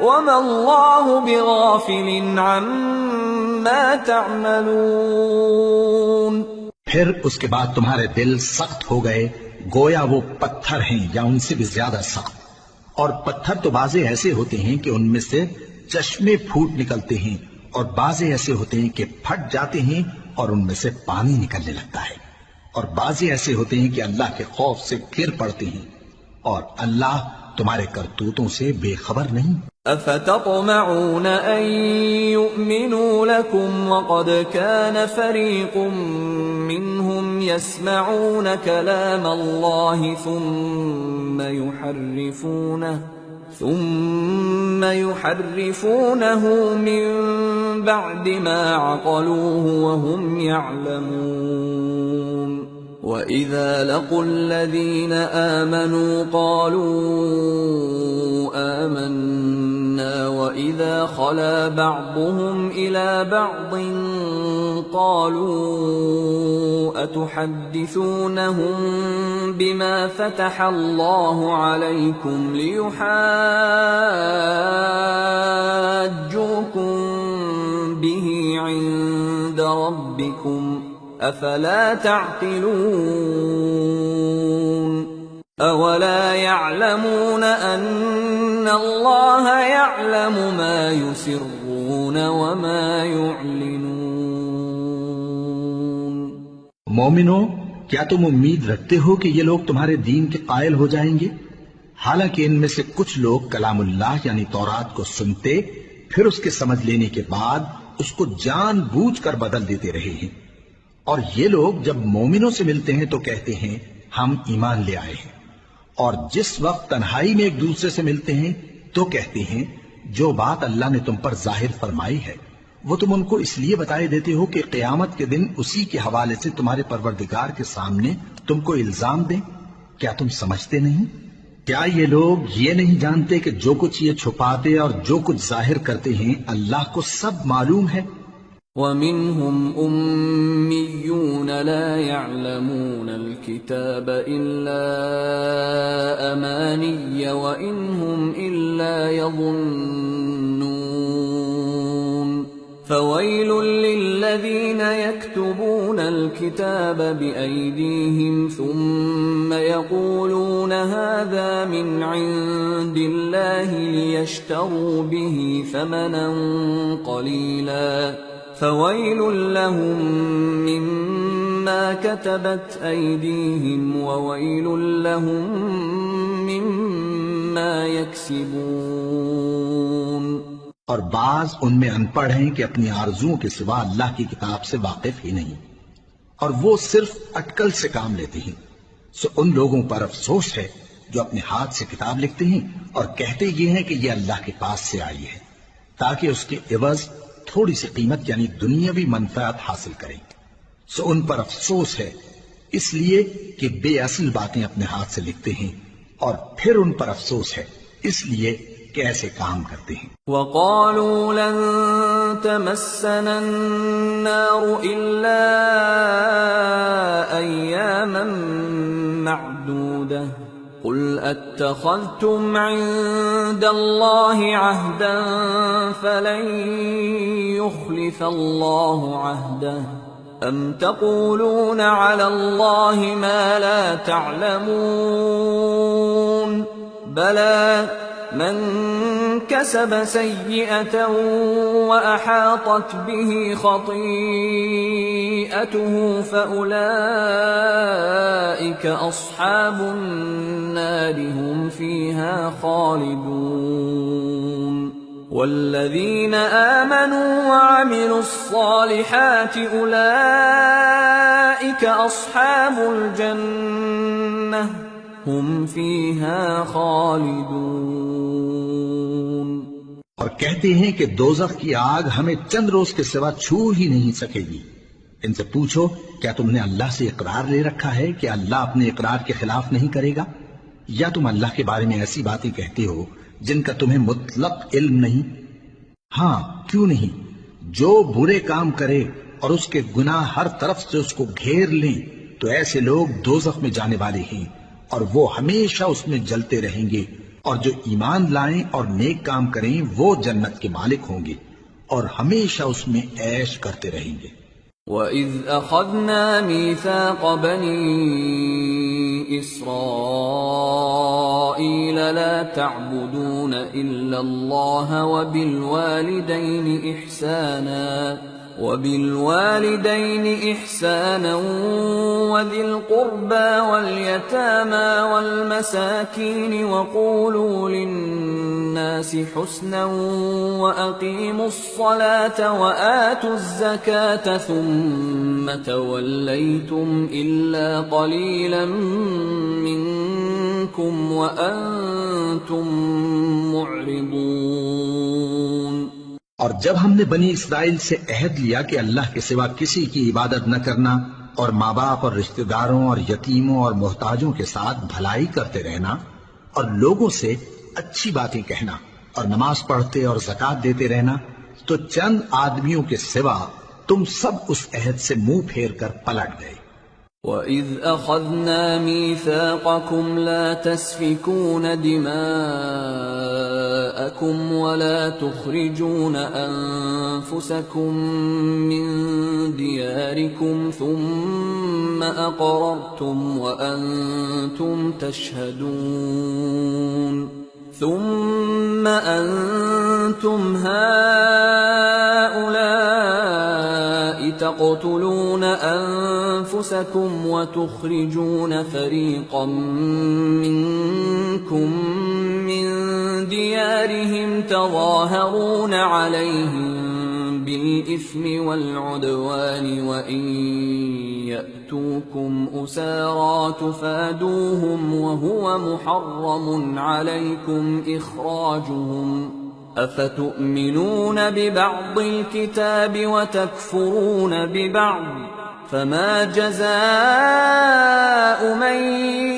وَمَا اللَّهُ بِغَافِلٍ عَمَّا تَعْمَلُونَ. پھر اس کے بعد تمہارے دل سخت ہو گئے گویا وہ پتھر ہیں یا ان سے بھی زیادہ سخت. اور پتھر تو بعضے ایسے ہوتے ہیں کہ ان میں سے چشمے پھوٹ نکلتے ہیں، اور بعضے ایسے ہوتے ہیں کہ پھٹ جاتے ہیں اور ان میں سے پانی نکلنے لگتا ہے، اور بعضے ایسے ہوتے ہیں کہ اللہ کے خوف سے گر پڑتے ہیں، اور اللہ تمہارے کرتوتوں سے بے خبر نہیں. أفتطمعون أن يؤمنوا لكم وقد كان فريق منهم يسمعون كلام الله ثم يحرفونه من بعد ما عقلوه وهم يعلمون. وَإِذَا لَقُوا الَّذِينَ آمَنُوا قَالُوا آمَنَّا وَإِذَا خَلَا بَعْضُهُمْ إِلَى بَعْضٍ قَالُوا أَتُحَدِّثُونَهُم بِمَا فَتَحَ اللَّهُ عَلَيْكُمْ لِيُحَاجُّوكُم بِهِ عِندَ رَبِّكُمْ افلا تعقلون. اولا يعلمون ان الله يعلم ما يسرون وما يعلنون. مومنو، کیا تم امید رکھتے ہو کہ یہ لوگ تمہارے دین کے قائل ہو جائیں گے؟ حالانکہ ان میں سے کچھ لوگ کلام اللہ یعنی تورات کو سنتے پھر اس کے سمجھ لینے کے بعد اس کو جان بوجھ کر بدل دیتے رہے ہیں. اور یہ لوگ جب مومنوں سے ملتے ہیں تو کہتے ہیں ہم ایمان لے آئے ہیں، اور جس وقت تنہائی میں ایک دوسرے سے ملتے ہیں تو کہتے ہیں جو بات اللہ نے تم پر ظاہر فرمائی ہے وہ تم ان کو اس لیے بتائے دیتے ہو کہ قیامت کے دن اسی کے حوالے سے تمہارے پروردگار کے سامنے تم کو الزام دیں. کیا تم سمجھتے نہیں؟ کیا یہ لوگ یہ نہیں جانتے کہ جو کچھ یہ چھپاتے اور جو کچھ ظاہر کرتے ہیں اللہ کو سب معلوم ہے؟ وَمِنْهُمْ أُمِّيُّونَ لَا يَعْلَمُونَ الْكِتَابَ إِلَّا أَمَانِيَّ وَإِنْ هُمْ إِلَّا يَظُنُّونَ. فويل للذين يكتبون الكتاب بأيديهم ثم يقولون هذا من عند الله ليشتروا به ثمنا قليلا فويل لهم مما كتبت أيديهم وويل لهم مما يكسبون۔ اور بعض ان میں ان پڑھ ہیں کہ اپنی آرزوؤں کے سوا اللہ کی کتاب سے واقف ہی نہیں، اور وہ صرف اٹکل سے کام لیتے ہیں۔ سو ان لوگوں پر افسوس ہے جو اپنے ہاتھ سے کتاب لکھتے ہیں اور کہتے یہ ہیں کہ یہ اللہ کے پاس سے آئی ہے، تاکہ اس کے عوض تھوڑی سی قیمت یعنی دنیاوی منفعت حاصل کریں۔ سو ان پر افسوس ہے اس لیے کہ بے اصل باتیں اپنے ہاتھ سے لکھتے ہیں، اور پھر ان پر افسوس ہے اس لیے کہ ایسے کام کرتے ہیں۔ وَقَالُوا لَن تَمَسَّنَا النَّارُ إِلَّا أَيَّامًا مَّعْدُودَةً قُلْ أَتَّخَذْتُمْ عِندَ اللَّهِ عَهْدًا فَلَن يُخْلِفَ اللَّهُ عَهْدَهُ أَمْ تَقُولُونَ عَلَى اللَّهِ مَا لَا تَعْلَمُونَ بَلَى من كسب سيئة وأحاطت به خطيئته فأولئك أصحاب النار هم فيها خالدون والذين آمنوا وعملوا الصالحات أولئك أصحاب الجنة ہم فیہا خالدون۔ اور کہتے ہیں کہ دوزخ کی آگ ہمیں چند روز کے سوا چھو ہی نہیں سکے گی۔ ان سے پوچھو کیا تم نے اللہ سے اقرار لے رکھا ہے کہ اللہ اپنے اقرار کے خلاف نہیں کرے گا، یا تم اللہ کے بارے میں ایسی باتیں کہتے ہو جن کا تمہیں مطلق علم نہیں؟ ہاں کیوں نہیں، جو برے کام کرے اور اس کے گناہ ہر طرف سے اس کو گھیر لیں تو ایسے لوگ دوزخ میں جانے والے ہیں، اور وہ ہمیشہ اس میں جلتے رہیں گے، اور جو ایمان لائیں اور نیک کام کریں وہ جنت کے مالک ہوں گے اور ہمیشہ اس میں عیش کرتے رہیں گے۔ وَإِذْ أَخَذْنَا مِيثَاقَ بَنِي إِسْرَائِيلَ لَا تَعْبُدُونَ إِلَّا اللَّهَ وَبِالْوَالِدَيْنِ إِحْسَانًا وَذِي الْقُرْبَى وَالْيَتَامَى وَالْمَسَاكِينِ وَقُولُوا لِلنَّاسِ حُسْنًا وَأَقِيمُوا الصَّلَاةَ وَآتُوا الزَّكَاةَ ثُمَّ تَوَلَّيْتُمْ إِلَّا قَلِيلًا مِّنكُمْ وَأَنتُمْ مُعْرِضُونَ۔ اور جب ہم نے بنی اسرائیل سے عہد لیا کہ اللہ کے سوا کسی کی عبادت نہ کرنا، اور ماں باپ اور رشتہ داروں اور یتیموں اور محتاجوں کے ساتھ بھلائی کرتے رہنا، اور لوگوں سے اچھی باتیں کہنا، اور نماز پڑھتے اور زکوٰۃ دیتے رہنا، تو چند آدمیوں کے سوا تم سب اس عہد سے منہ پھیر کر پلٹ گئے۔ وَإِذْ أَخَذْنَا مِيثَاقَكُمْ لَا تَسْفِكُونَ دِمَاءَكُمْ وَلَا تُخْرِجُونَ أَنفُسَكُمْ مِنْ دِيَارِكُمْ ثُمَّ أَقْرَرْتُمْ وَأَنْتُمْ تَشْهَدُونَ ثُمَّ أَنْتُمْ هَؤُلَاءِ تَقْتُلُونَ أَنفُسَكُمْ وَتُخْرِجُونَ فَرِيقًا مِّنكُمْ مِنْ دِيَارِهِمْ تَظَاهَرُونَ عَلَيْهِمْ بِالْإِثْمِ وَالْعُدْوَانِ وَإِنْ يَأْتُوكُمْ أُسَارَى تُفَادُوهُمْ وَهُوَ مُحَرَّمٌ عَلَيْكُمْ إِخْرَاجُهُمْ أَفَتُؤْمِنُونَ بِبَعْضِ الْكِتَابِ وَتَكْفُرُونَ بِبَعْضٍ فَمَا جَزَاءُ مَنْ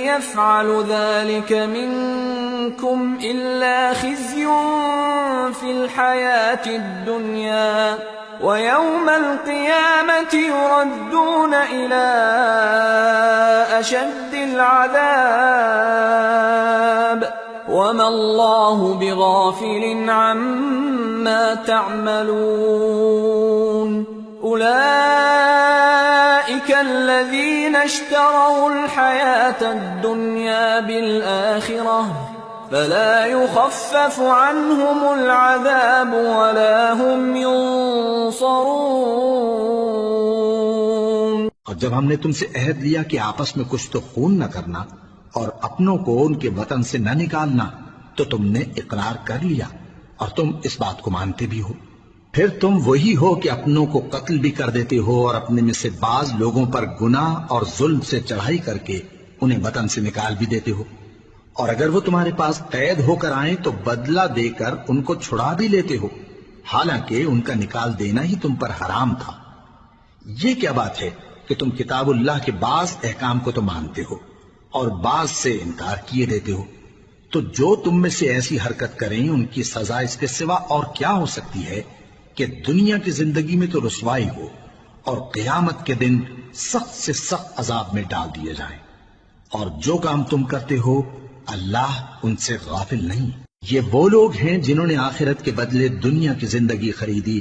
يَفْعَلُ ذَلِكَ مِنْكُمْ إِلَّا خِزْيٌ فِي الْحَيَاةِ الدُّنْيَا وَيَوْمَ الْقِيَامَةِ يُرَدُّونَ إِلَى أَشَدِّ الْعَذَابِ وما الله بغافل عما تعملون أولئك الذين اشتروا الحياة الدنيا بالآخرة فلا يخفف عنهم العذاب ولا هم ينصرون۔ اور جب ہم نے تم سے عہد لیا کہ آپس میں کچھ تو خون نہ کرنا اور اپنوں کو ان کے وطن سے نہ نکالنا، تو تم نے اقرار کر لیا اور تم اس بات کو مانتے بھی ہو۔ پھر تم وہی ہو کہ اپنوں کو قتل بھی کر دیتے ہو اور اپنے میں سے بعض لوگوں پر گناہ اور ظلم سے چڑھائی کر کے انہیں وطن سے نکال بھی دیتے ہو، اور اگر وہ تمہارے پاس قید ہو کر آئیں تو بدلہ دے کر ان کو چھڑا بھی لیتے ہو، حالانکہ ان کا نکال دینا ہی تم پر حرام تھا۔ یہ کیا بات ہے کہ تم کتاب اللہ کے بعض احکام کو تو مانتے ہو اور بعض سے انکار کیے دیتے ہو؟ تو جو تم میں سے ایسی حرکت کریں ان کی سزا اس کے سوا اور کیا ہو سکتی ہے کہ دنیا کی زندگی میں تو رسوائی ہو اور قیامت کے دن سخت سے سخت عذاب میں ڈال دیے جائیں۔ اور جو کام تم کرتے ہو اللہ ان سے غافل نہیں۔ یہ وہ لوگ ہیں جنہوں نے آخرت کے بدلے دنیا کی زندگی خریدی،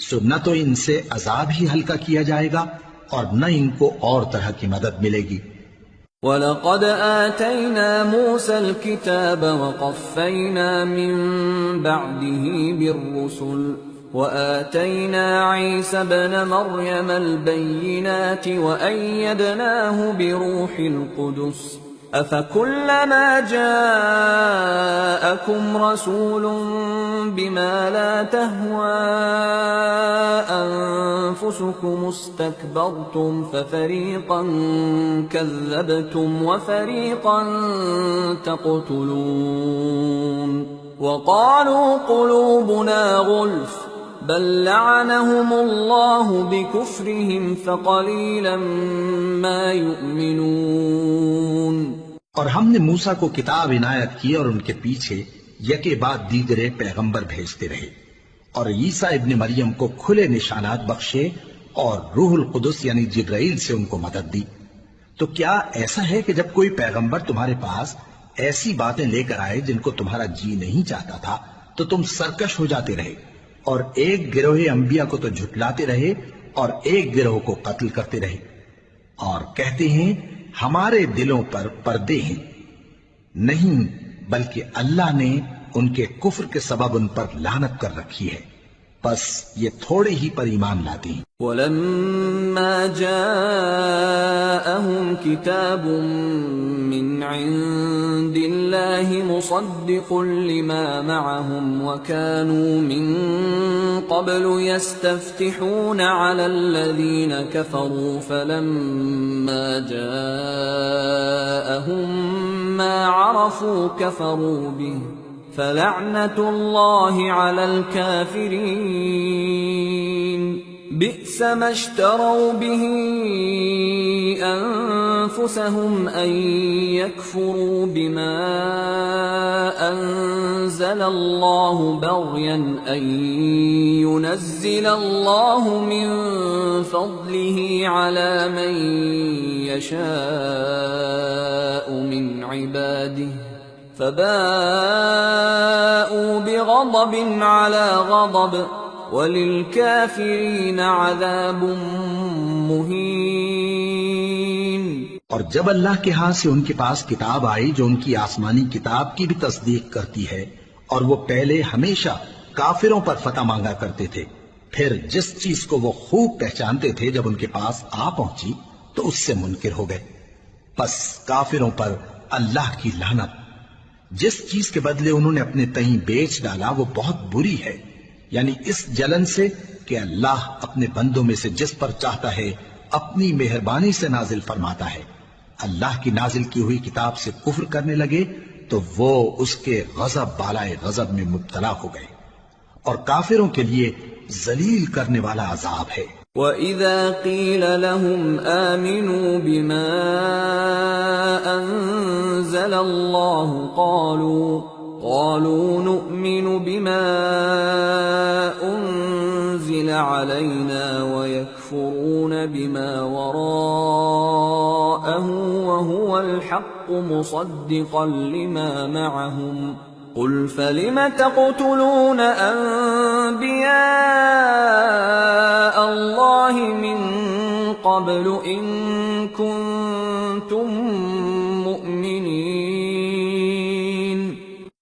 سو نہ تو ان سے عذاب ہی ہلکا کیا جائے گا اور نہ ان کو اور طرح کی مدد ملے گی۔ وَلَقَدْ آتَيْنَا مُوسَى الْكِتَابَ وَقَفَّيْنَا مِن بَعْدِهِ بِالرُّسُلِ وَآتَيْنَا عِيسَى ابْنَ مَرْيَمَ الْبَيِّنَاتِ وَأَيَّدْنَاهُ بِرُوحِ الْقُدُسِ أَفَكُلَّمَا جَاءَكُمْ رَسُولٌ بِمَا لَا تَهْوَى أَنفُسُكُمُ اسْتَكْبَرْتُمْ فَفَرِيقًا كَذَّبْتُمْ وَفَرِيقًا تَقْتُلُونَ وَقَالُوا قُلُوبُنَا غُلْفٌ بَل لَّعَنَهُمُ اللَّهُ بِكُفْرِهِمْ فَقَلِيلًا مَّا يُؤْمِنُونَ۔ اور ہم نے موسیٰ کو کتاب عنایت کی اور ان کے پیچھے یکے بعد دیگرے پیغمبر بھیجتے رہے، اور عیسیٰ ابن مریم کو کھلے نشانات بخشے اور روح القدس یعنی جبرائیل سے ان کو مدد دی۔ تو کیا ایسا ہے کہ جب کوئی پیغمبر تمہارے پاس ایسی باتیں لے کر آئے جن کو تمہارا جی نہیں چاہتا تھا تو تم سرکش ہو جاتے رہے، اور ایک گروہ انبیاء کو تو جھٹلاتے رہے اور ایک گروہ کو قتل کرتے رہے، اور کہتے ہیں ہمارے دلوں پر پردے ہیں؟ نہیں، بلکہ اللہ نے ان کے کفر کے سبب ان پر لعنت کر رکھی ہے، بس یہ تھوڑے ہی پر ایمان لاتے ہیں۔ وَلَمَّا جَاءَهُمْ كِتَابٌ مِّنْ عِندِ اللَّهِ مُصَدِّقٌ لِّمَا مَعَهُمْ وَكَانُوا مِن قَبْلُ يَسْتَفْتِحُونَ عَلَى الَّذِينَ كَفَرُوا فَلَمَّا جَاءَهُم مَّا عَرَفُوا كَفَرُوا بِهِ فَلَعْنَةُ اللَّهِ عَلَى الْكَافِرِينَ بِئْسَ مَا اشْتَرَوْا بِهِ أَنفُسَهُمْ أَن يَكْفُرُوا بِمَا أَنزَلَ اللَّهُ بَغْيًا أَن يُنَزِّلَ اللَّهُ مِن فَضْلِهِ عَلَى مَن يَشَاءُ مِنْ عِبَادِهِ فَبَاءُوا بِغَضَبٍ عَلَى غَضَبٍ وَلِلْكَافِرِينَ عَذَابٌ مُّهِينٌ۔ اور جب اللہ کے ہاں سے ان کے پاس کتاب آئی جو ان کی آسمانی کتاب کی بھی تصدیق کرتی ہے، اور وہ پہلے ہمیشہ کافروں پر فتح مانگا کرتے تھے، پھر جس چیز کو وہ خوب پہچانتے تھے جب ان کے پاس آ پہنچی تو اس سے منکر ہو گئے، بس کافروں پر اللہ کی لعنت۔ جس چیز کے بدلے انہوں نے اپنے تئیں بیچ ڈالا وہ بہت بری ہے، یعنی اس جلن سے کہ اللہ اپنے بندوں میں سے جس پر چاہتا ہے اپنی مہربانی سے نازل فرماتا ہے۔ اللہ کی نازل کی ہوئی کتاب سے کفر کرنے لگے تو وہ اس کے غضب بالائے غضب میں مبتلا ہو گئے، اور کافروں کے لیے ذلیل کرنے والا عذاب ہے۔ وَإِذَا قِيلَ لَهُمْ آمِنُوا بِمَا أَنزَلَ اللَّهُ قَالُوا نُؤْمِنُ بِمَا أُنزِلَ عَلَيْنَا وَيَكْفُرُونَ بِمَا وَرَاءَهُ وهو الحق مصدقا لما معهم قل فلم تقتلون أنبياء الله من قبل إن كنتم مؤمنين.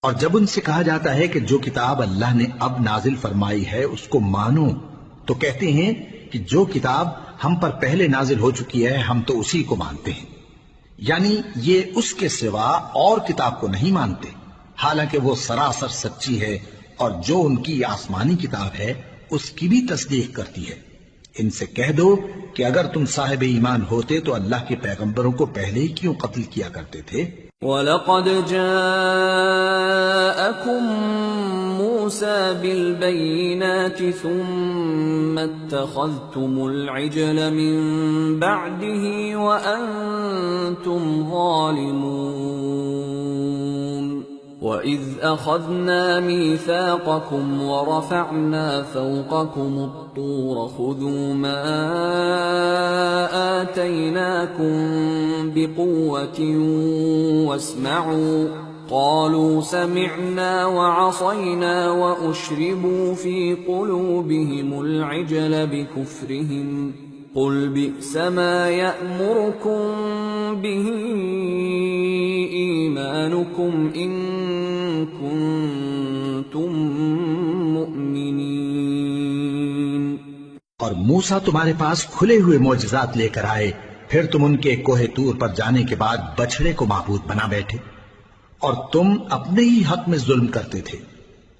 اور جب ان سے کہا جاتا ہے کہ جو کتاب اللہ نے اب نازل فرمائی ہے اس کو مانو تو کہتے ہیں کہ جو کتاب ہم پر پہلے نازل ہو چکی ہے ہم تو اسی کو مانتے ہیں، یعنی یہ اس کے سوا اور کتاب کو نہیں مانتے، حالانکہ وہ سراسر سچی ہے اور جو ان کی آسمانی کتاب ہے اس کی بھی تصدیق کرتی ہے. ان سے کہہ دو کہ اگر تم صاحب ایمان ہوتے تو اللہ کے پیغمبروں کو پہلے ہی کیوں قتل کیا کرتے تھے؟ وَلَقَدْ جَاءَكُم مُوسَى بِالْبَيِّنَاتِ ثُمَّ اتَّخَذْتُمُ الْعِجْلَ مِن بَعْدِهِ وَأَنتُمْ ظَالِمُونَ. وَإِذْ أَخَذْنَا مِيثَاقَكُمْ وَرَفَعْنَا فَوْقَكُمُ الطُّورَ خُذُوا مَا آتَيْنَاكُمْ بِقُوَّةٍ وَاسْمَعُوا قَالُوا سَمِعْنَا وَعَصَيْنَا وَأُشْرِبُوا فِي قُلُوبِهِمُ الْعِجْلَ بِكُفْرِهِمْ قُلْ بِئْسَ مَا يَأْمُرُكُمْ بِهِ إِيمَانُكُمْ إِن كُنتُم مُّؤْمِنِينَ. اور موسیٰ تمہارے پاس کھلے ہوئے معجزات لے کر آئے، پھر تم ان کے کوہ طور پر جانے کے بعد بچڑے کو معبود بنا بیٹھے اور تم اپنے ہی حق میں ظلم کرتے تھے.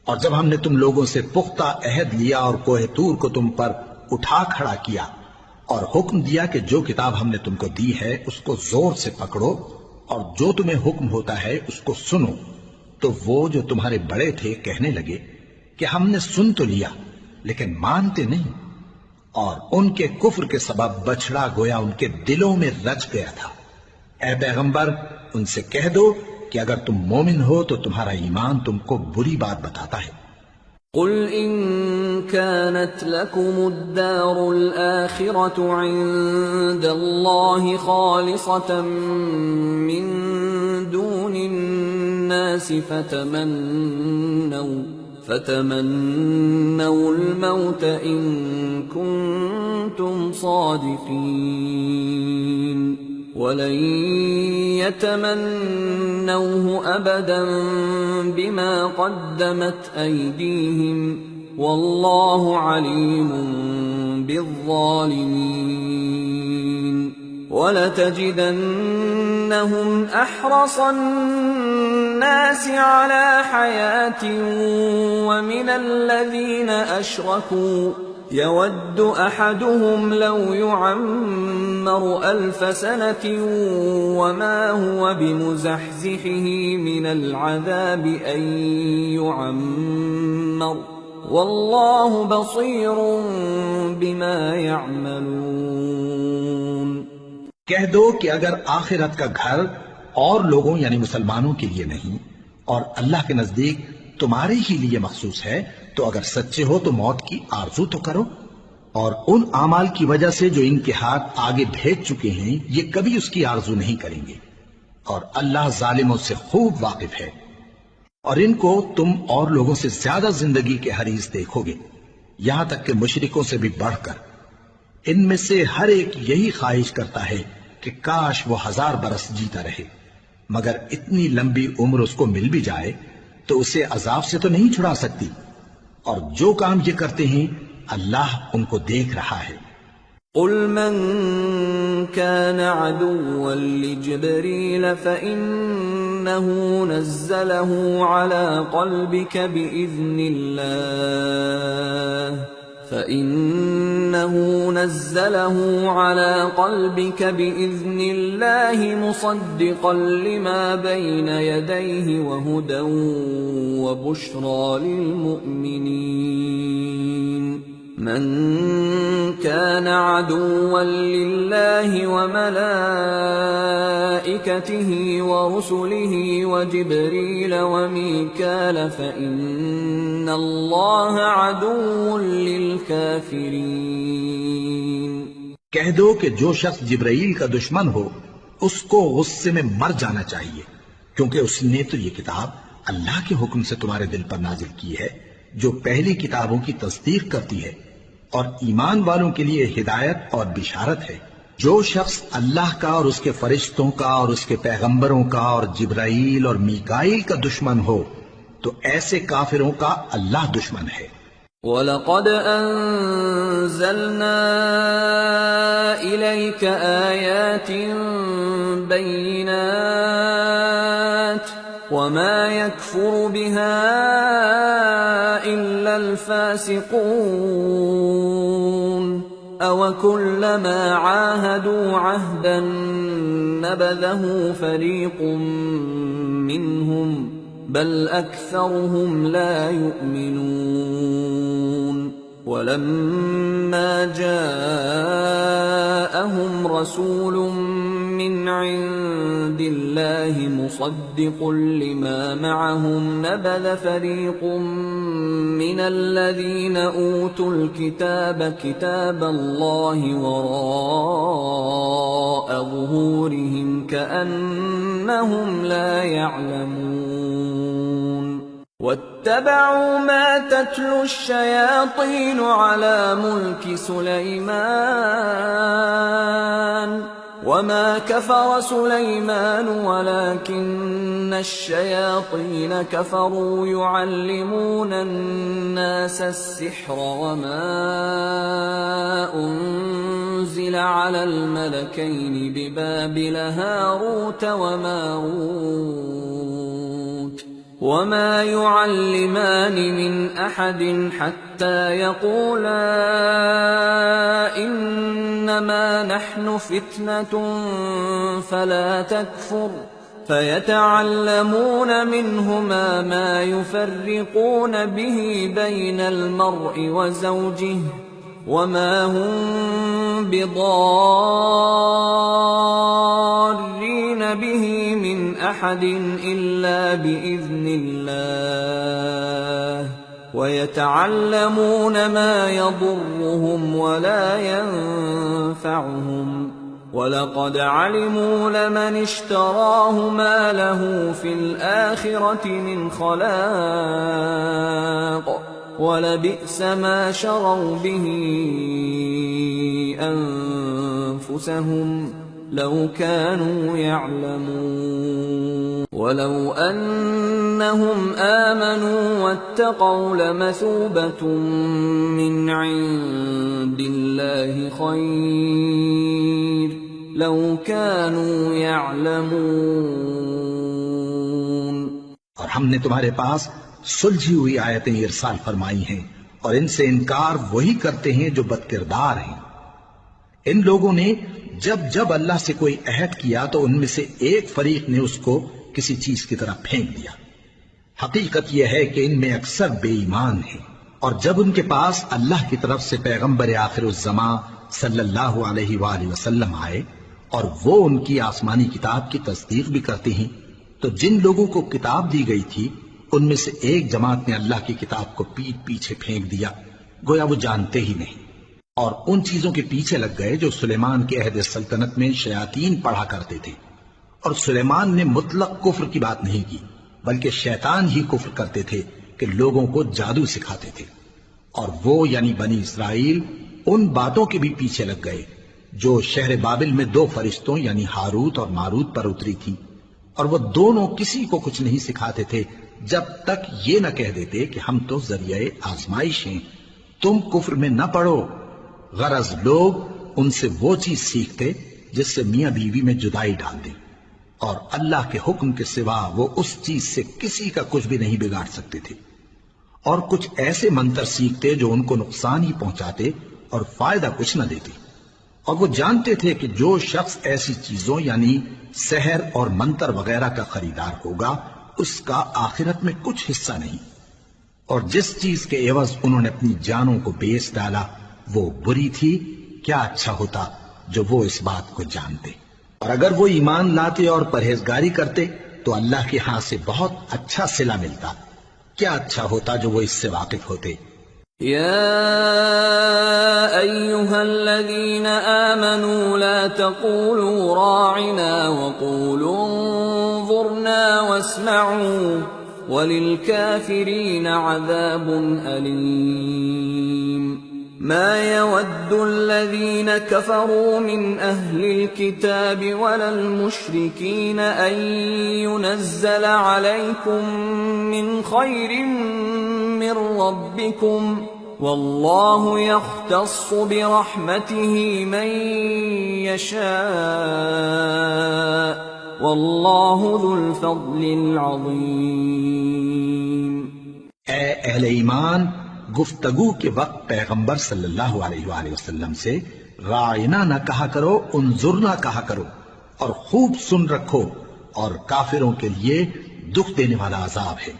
اور جب ہم نے تم لوگوں سے پختہ عہد لیا اور کوہ طور کو تم پر اٹھا کھڑا کیا اور حکم دیا کہ جو کتاب ہم نے تم کو دی ہے اس کو زور سے پکڑو اور جو تمہیں حکم ہوتا ہے اس کو سنو، تو وہ جو تمہارے بڑے تھے کہنے لگے کہ ہم نے سن تو لیا لیکن مانتے نہیں، اور ان کے کفر کے سبب بچڑا گویا ان کے دلوں میں رچ گیا تھا. اے پیغمبر ان سے کہہ دو کہ اگر تم مومن ہو تو تمہارا ایمان تم کو بری بات بتاتا ہے. قل إن كانت لكم الدار الآخرة عند الله خالصة من دون الناس فتمنوا الموت إن كنتم صادقين ولن يتمنوه أبدا بما قدمت أيديهم والله عليم بالظالمين. ولتجدنهم أحرص الناس على حياة ومن الذين أشركوا يود أحدهم لو يعمر 1000 سنة وما هو بمزحزحه من العذاب أن يعمر والله بصير بما يعملون. کہہ دو کہ اگر آخرت کا گھر اور لوگوں یعنی مسلمانوں کے لیے نہیں اور اللہ کے نزدیک تمہارے ہی لیے مخصوص ہے تو اگر سچے ہو تو موت کی آرزو تو کرو، اور ان اعمال کی وجہ سے جو ان کے ہاتھ آگے بھیج چکے ہیں یہ کبھی اس کی آرزو نہیں کریں گے، اور اللہ ظالموں سے خوب واقف ہے. اور ان کو تم اور لوگوں سے زیادہ زندگی کے حریص دیکھو گے، یہاں تک کہ مشرکوں سے بھی بڑھ کر. ان میں سے ہر ایک یہی خواہش کرتا ہے کہ کاش وہ 1000 برس جیتا رہے، مگر اتنی لمبی عمر اس کو مل بھی جائے تو اسے عذاب سے تو نہیں چھڑا سکتی، اور جو کام یہ کرتے ہیں اللہ ان کو دیکھ رہا ہے. قل من كان عدوا لجبريل فإنه نزله على قلبك بإذن الله مصدقا لما بين يديه وهدى وبشرى للمؤمنين. من كان عدوا لله وملائكته ورسله وجبريل وميكال فإن الله عدو للكافرين. کہہ دو کہ جو شخص جبرائیل کا دشمن ہو اس کو غصے میں مر جانا چاہیے، کیونکہ اس نے تو یہ کتاب اللہ کے حکم سے تمہارے دل پر نازل کی ہے، جو پہلی کتابوں کی تصدیق کرتی ہے اور ایمان والوں کے لیے ہدایت اور بشارت ہے۔ جو شخص اللہ کا اور اس کے فرشتوں کا اور اس کے پیغمبروں کا اور جبرائیل اور میکائیل کا دشمن ہو تو ایسے کافروں کا اللہ دشمن ہے۔ وَلَقَدْ أَنزَلْنَا إِلَيْكَ آيَاتٍ بَيِّنَاتٍ وَمَا يَكْفُرُ بِهَا إِلَّا الْفَاسِقُونَ أَوَكُلَّمَا عَاهَدُوا عَهْدًا نَبَذَهُ فَرِيقٌ مِّنْهُمْ بل أكثرهم لا يؤمنون ولما جاءهم رسول من عند الله مصدق لما معهم نبذ فريق من الذين أوتوا الكتاب كتاب الله وراء ظهورهم كأنهم لا يعلمون واتبعوا ما تتلو الشياطين على ملك سليمان وما كفر سليمان ولكن الشياطين كفروا يعلمون الناس السحر وما أنزل على الملكين ببابل هاروت وماروت وما يعلمان من أحد حتى يقولا إنما نحن فتنة فلا تكفر فيتعلمون منهما ما يفرقون به بين المرء وزوجه وما هم بضارين به من أحد إلا بإذن الله ويتعلمون ما يضرهم ولا ينفعهم وَلَقَدْ عَلِمُوا لَمَنِ اشْتَرَاهُ مَا لَهُ فِي الْآخِرَةِ مِنْ خَلَاقٍ وَلَبِئْسَ مَا شَرَوْا بِهِ أَنفُسَهُمْ لَوْ كَانُوا يَعْلَمُونَ وَلَوْ أَنَّهُمْ آمَنُوا وَاتَّقَوْا لَمَثُوبَةٌ مِّنْ عِندِ اللَّهِ خَيْرٌ لَوْ كَانُوا يَعْلَمُونَ اور ہم نے تمہارے پاس سلجھی ہوئی آیتیں ارسال فرمائی ہیں اور ان سے انکار وہی کرتے ہیں جو بد کردار ہیں۔ ان لوگوں نے جب جب اللہ سے کوئی عہد کیا تو ان میں سے ایک فریق نے اس کو کسی چیز کی طرح پھینک دیا۔ حقیقت یہ ہے کہ ان میں اکثر بے ایمان ہیں، اور جب ان کے پاس اللہ کی طرف سے پیغمبر آخر الزمان صلی اللہ علیہ وآلہ وسلم آئے اور وہ ان کی آسمانی کتاب کی تصدیق بھی کرتے ہیں، تو جن لوگوں کو کتاب دی گئی تھی ان میں سے ایک جماعت نے اللہ کی کتاب کو پیٹ پیچھے پھینک دیا، گویا وہ جانتے ہی نہیں، اور ان چیزوں کے پیچھے لگ گئے جو سلیمان کے عہد سلطنت میں شیاطین پڑھا کرتے تھے۔ اور سلیمان نے مطلق کفر کی بات نہیں کی، بلکہ شیطان ہی کفر کرتے تھے کہ لوگوں کو جادو سکھاتے تھے، اور وہ یعنی بنی اسرائیل ان باتوں کے بھی پیچھے لگ گئے جو شہر بابل میں دو فرشتوں یعنی ہاروت اور ماروت پر اتری تھی، اور وہ دونوں کسی کو کچھ نہیں سکھاتے تھے جب تک یہ نہ کہہ دیتے کہ ہم تو ذریعہ آزمائش ہیں، تم کفر میں نہ پڑو۔ غرض لوگ ان سے وہ چیز سیکھتے جس سے میاں بیوی میں جدائی ڈال دیں، اور اللہ کے حکم کے سوا وہ اس چیز سے کسی کا کچھ بھی نہیں بگاڑ سکتے تھے، اور کچھ ایسے منتر سیکھتے جو ان کو نقصان ہی پہنچاتے اور فائدہ کچھ نہ دیتے، اور وہ جانتے تھے کہ جو شخص ایسی چیزوں یعنی سحر اور منتر وغیرہ کا خریدار ہوگا اس کا آخرت میں کچھ حصہ نہیں، اور جس چیز کے عوض انہوں نے اپنی جانوں کو بیچ ڈالا وہ بری تھی۔ کیا اچھا ہوتا جو وہ اس بات کو جانتے، اور اگر وہ ایمان لاتے اور پرہیزگاری کرتے تو اللہ کے ہاں سے بہت اچھا صلہ ملتا۔ کیا اچھا ہوتا جو وہ اس سے واقف ہوتے۔ يا أيها الذين آمنوا لا تقولوا راعنا وقولوا انظرنا واسمعوا وللكافرين عذاب أليم ما يود الذين كفروا من أهل الكتاب ولا المشركين أن ينزل عليكم من خير من ربكم والله يختص برحمته من يشاء واللہ ذو الفضل العظیم۔ اے اہل ایمان، گفتگو کے وقت پیغمبر صلی اللہ علیہ وآلہ وسلم سے راعنا نہ کہا کرو، انظرنا کہا کرو، اور خوب سن رکھو، اور کافروں کے لیے دکھ دینے والا عذاب ہے۔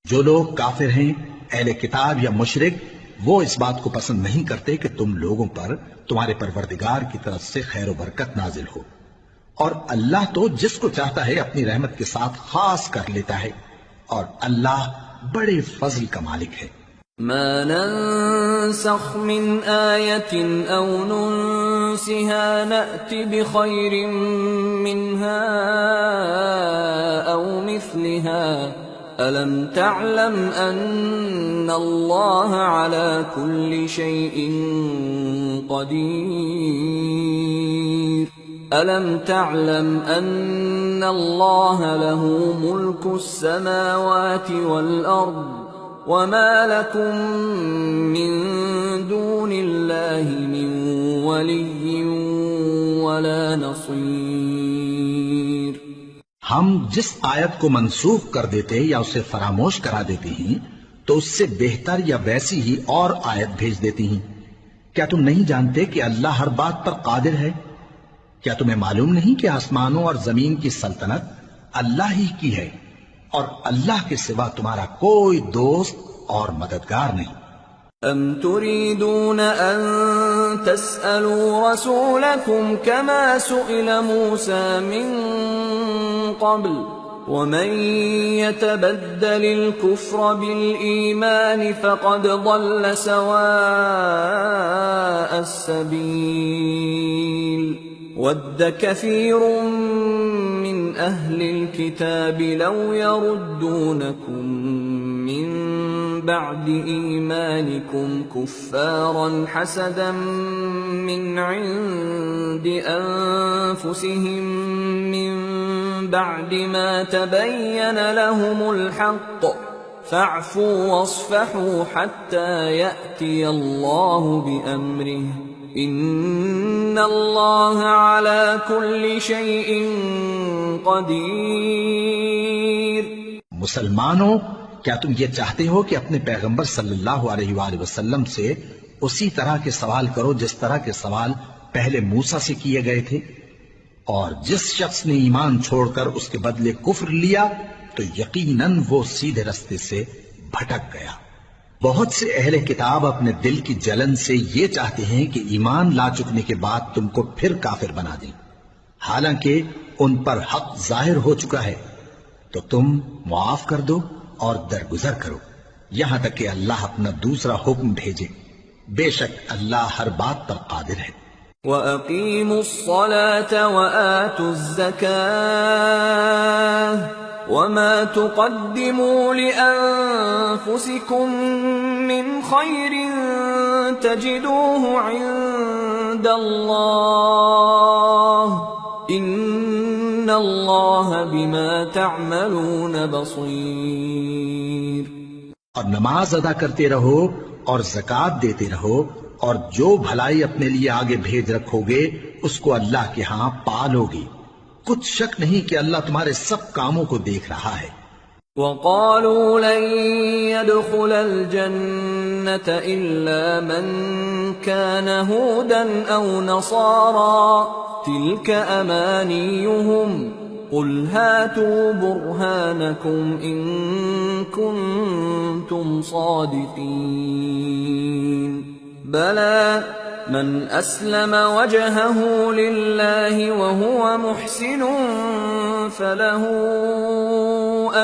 جو لوگ کافر ہیں، اہل کتاب یا مشرک، وہ اس بات کو پسند نہیں کرتے کہ تم لوگوں پر تمہارے پروردگار کی طرف سے خیر و برکت نازل ہو، اور اللہ تو جس کو چاہتا ہے اپنی رحمت کے ساتھ خاص کر لیتا ہے، اور اللہ بڑے فضل کا مالک ہے۔ ما ننسخ من آیت او ننسها نأت بخیر منها او مثلها ألم تعلم أن الله على كل شيء قدير ألم تعلم أن الله له ملك السماوات والأرض وما لكم من دون الله من ولي ولا نصير۔ ہم جس آیت کو منسوخ کر دیتے یا اسے فراموش کرا دیتے ہیں تو اس سے بہتر یا ویسی ہی اور آیت بھیج دیتی ہیں۔ کیا تم نہیں جانتے کہ اللہ ہر بات پر قادر ہے؟ کیا تمہیں معلوم نہیں کہ آسمانوں اور زمین کی سلطنت اللہ ہی کی ہے، اور اللہ کے سوا تمہارا کوئی دوست اور مددگار نہیں؟ ام تريدون ان تسألوا رسولكم كما سئل موسى من قبل ومن يتبدل الكفر بالإيمان فقد ضل سواء السبيل ود كثير من أهل الكتاب لو يردونكم من بعد إيمانكم كفارا حسدا من عند أنفسهم من بعد ما تبين لهم الحق فاعفوا واصفحوا حتى يأتي الله بأمره إن الله على كل شيء قدير۔ مسلمانوں، کیا تم یہ چاہتے ہو کہ اپنے پیغمبر صلی اللہ علیہ وآلہ وسلم سے اسی طرح کے سوال کرو جس طرح کے سوال پہلے موسیٰ سے کیے گئے تھے؟ اور جس شخص نے ایمان چھوڑ کر اس کے بدلے کفر لیا تو یقیناً وہ سیدھے رستے سے بھٹک گیا۔ بہت سے اہل کتاب اپنے دل کی جلن سے یہ چاہتے ہیں کہ ایمان لا چکنے کے بعد تم کو پھر کافر بنا دیں، حالانکہ ان پر حق ظاہر ہو چکا ہے۔ تو تم معاف کر دو اور درگزر کرو یہاں تک کہ اللہ اپنا دوسرا حکم بھیجے، بے شک اللہ ہر بات پر قادر ہے۔ وَأَقِيمُوا الصَّلَاةَ وَآتُوا الزَّكَاةَ وَمَا تُقَدِّمُوا لِأَنفُسِكُم مِّنْ خَيْرٍ تَجِدُوهُ عِندَ اللَّهِ إِنَّ اللَّهَ بِمَا تَعْمَلُونَ بَصِيرٌ۔ اور نماز ادا کرتے رہو اور زکوٰۃ دیتے رہو، اور جو بھلائی اپنے لیے آگے بھیج رکھو گے اس کو اللہ کے ہاں پالو گے۔ کچھ شک نہیں کہ اللہ تمہارے سب کاموں کو دیکھ رہا ہے۔ وَقَالُوا لَن يَدْخُلَ الْجَنَّةَ إِلَّا مَن كَانَ هُودًا أَوْ نَصَارَىٰ تِلْكَ أَمَانِيُّهُمْ قُلْ هَاتُوا بُرْهَانَكُمْ إِن كُنتُمْ صَادِقِينَ بَلَىٰ مَنْ أَسْلَمَ وَجْهَهُ لِلَّهِ وَهُوَ مُحْسِنٌ فَلَهُ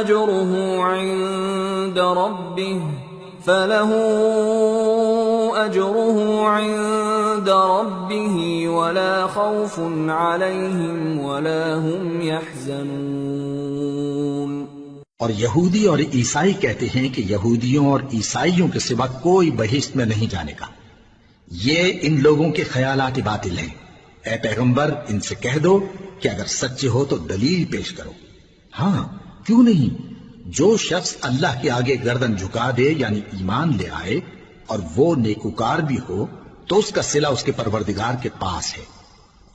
أَجْرُهُ عِندَ رَبِّهِ أجره عند ربه ولا خوف عليهم ولا هم يحزنون۔ اور یہودی اور عیسائی کہتے ہیں کہ یہودیوں اور عیسائیوں کے سوا کوئی بہشت میں نہیں جانے کا۔ یہ ان لوگوں کے خیالات باطل ہیں۔ اے پیغمبر ان سے کہہ دو کہ اگر سچے ہو تو دلیل پیش کرو۔ ہاں کیوں نہیں، جو شخص اللہ کے آگے گردن جھکا دے یعنی ایمان لے آئے اور وہ نیکوکار بھی ہو تو اس کا صلہ اس کے پروردگار کے پاس ہے،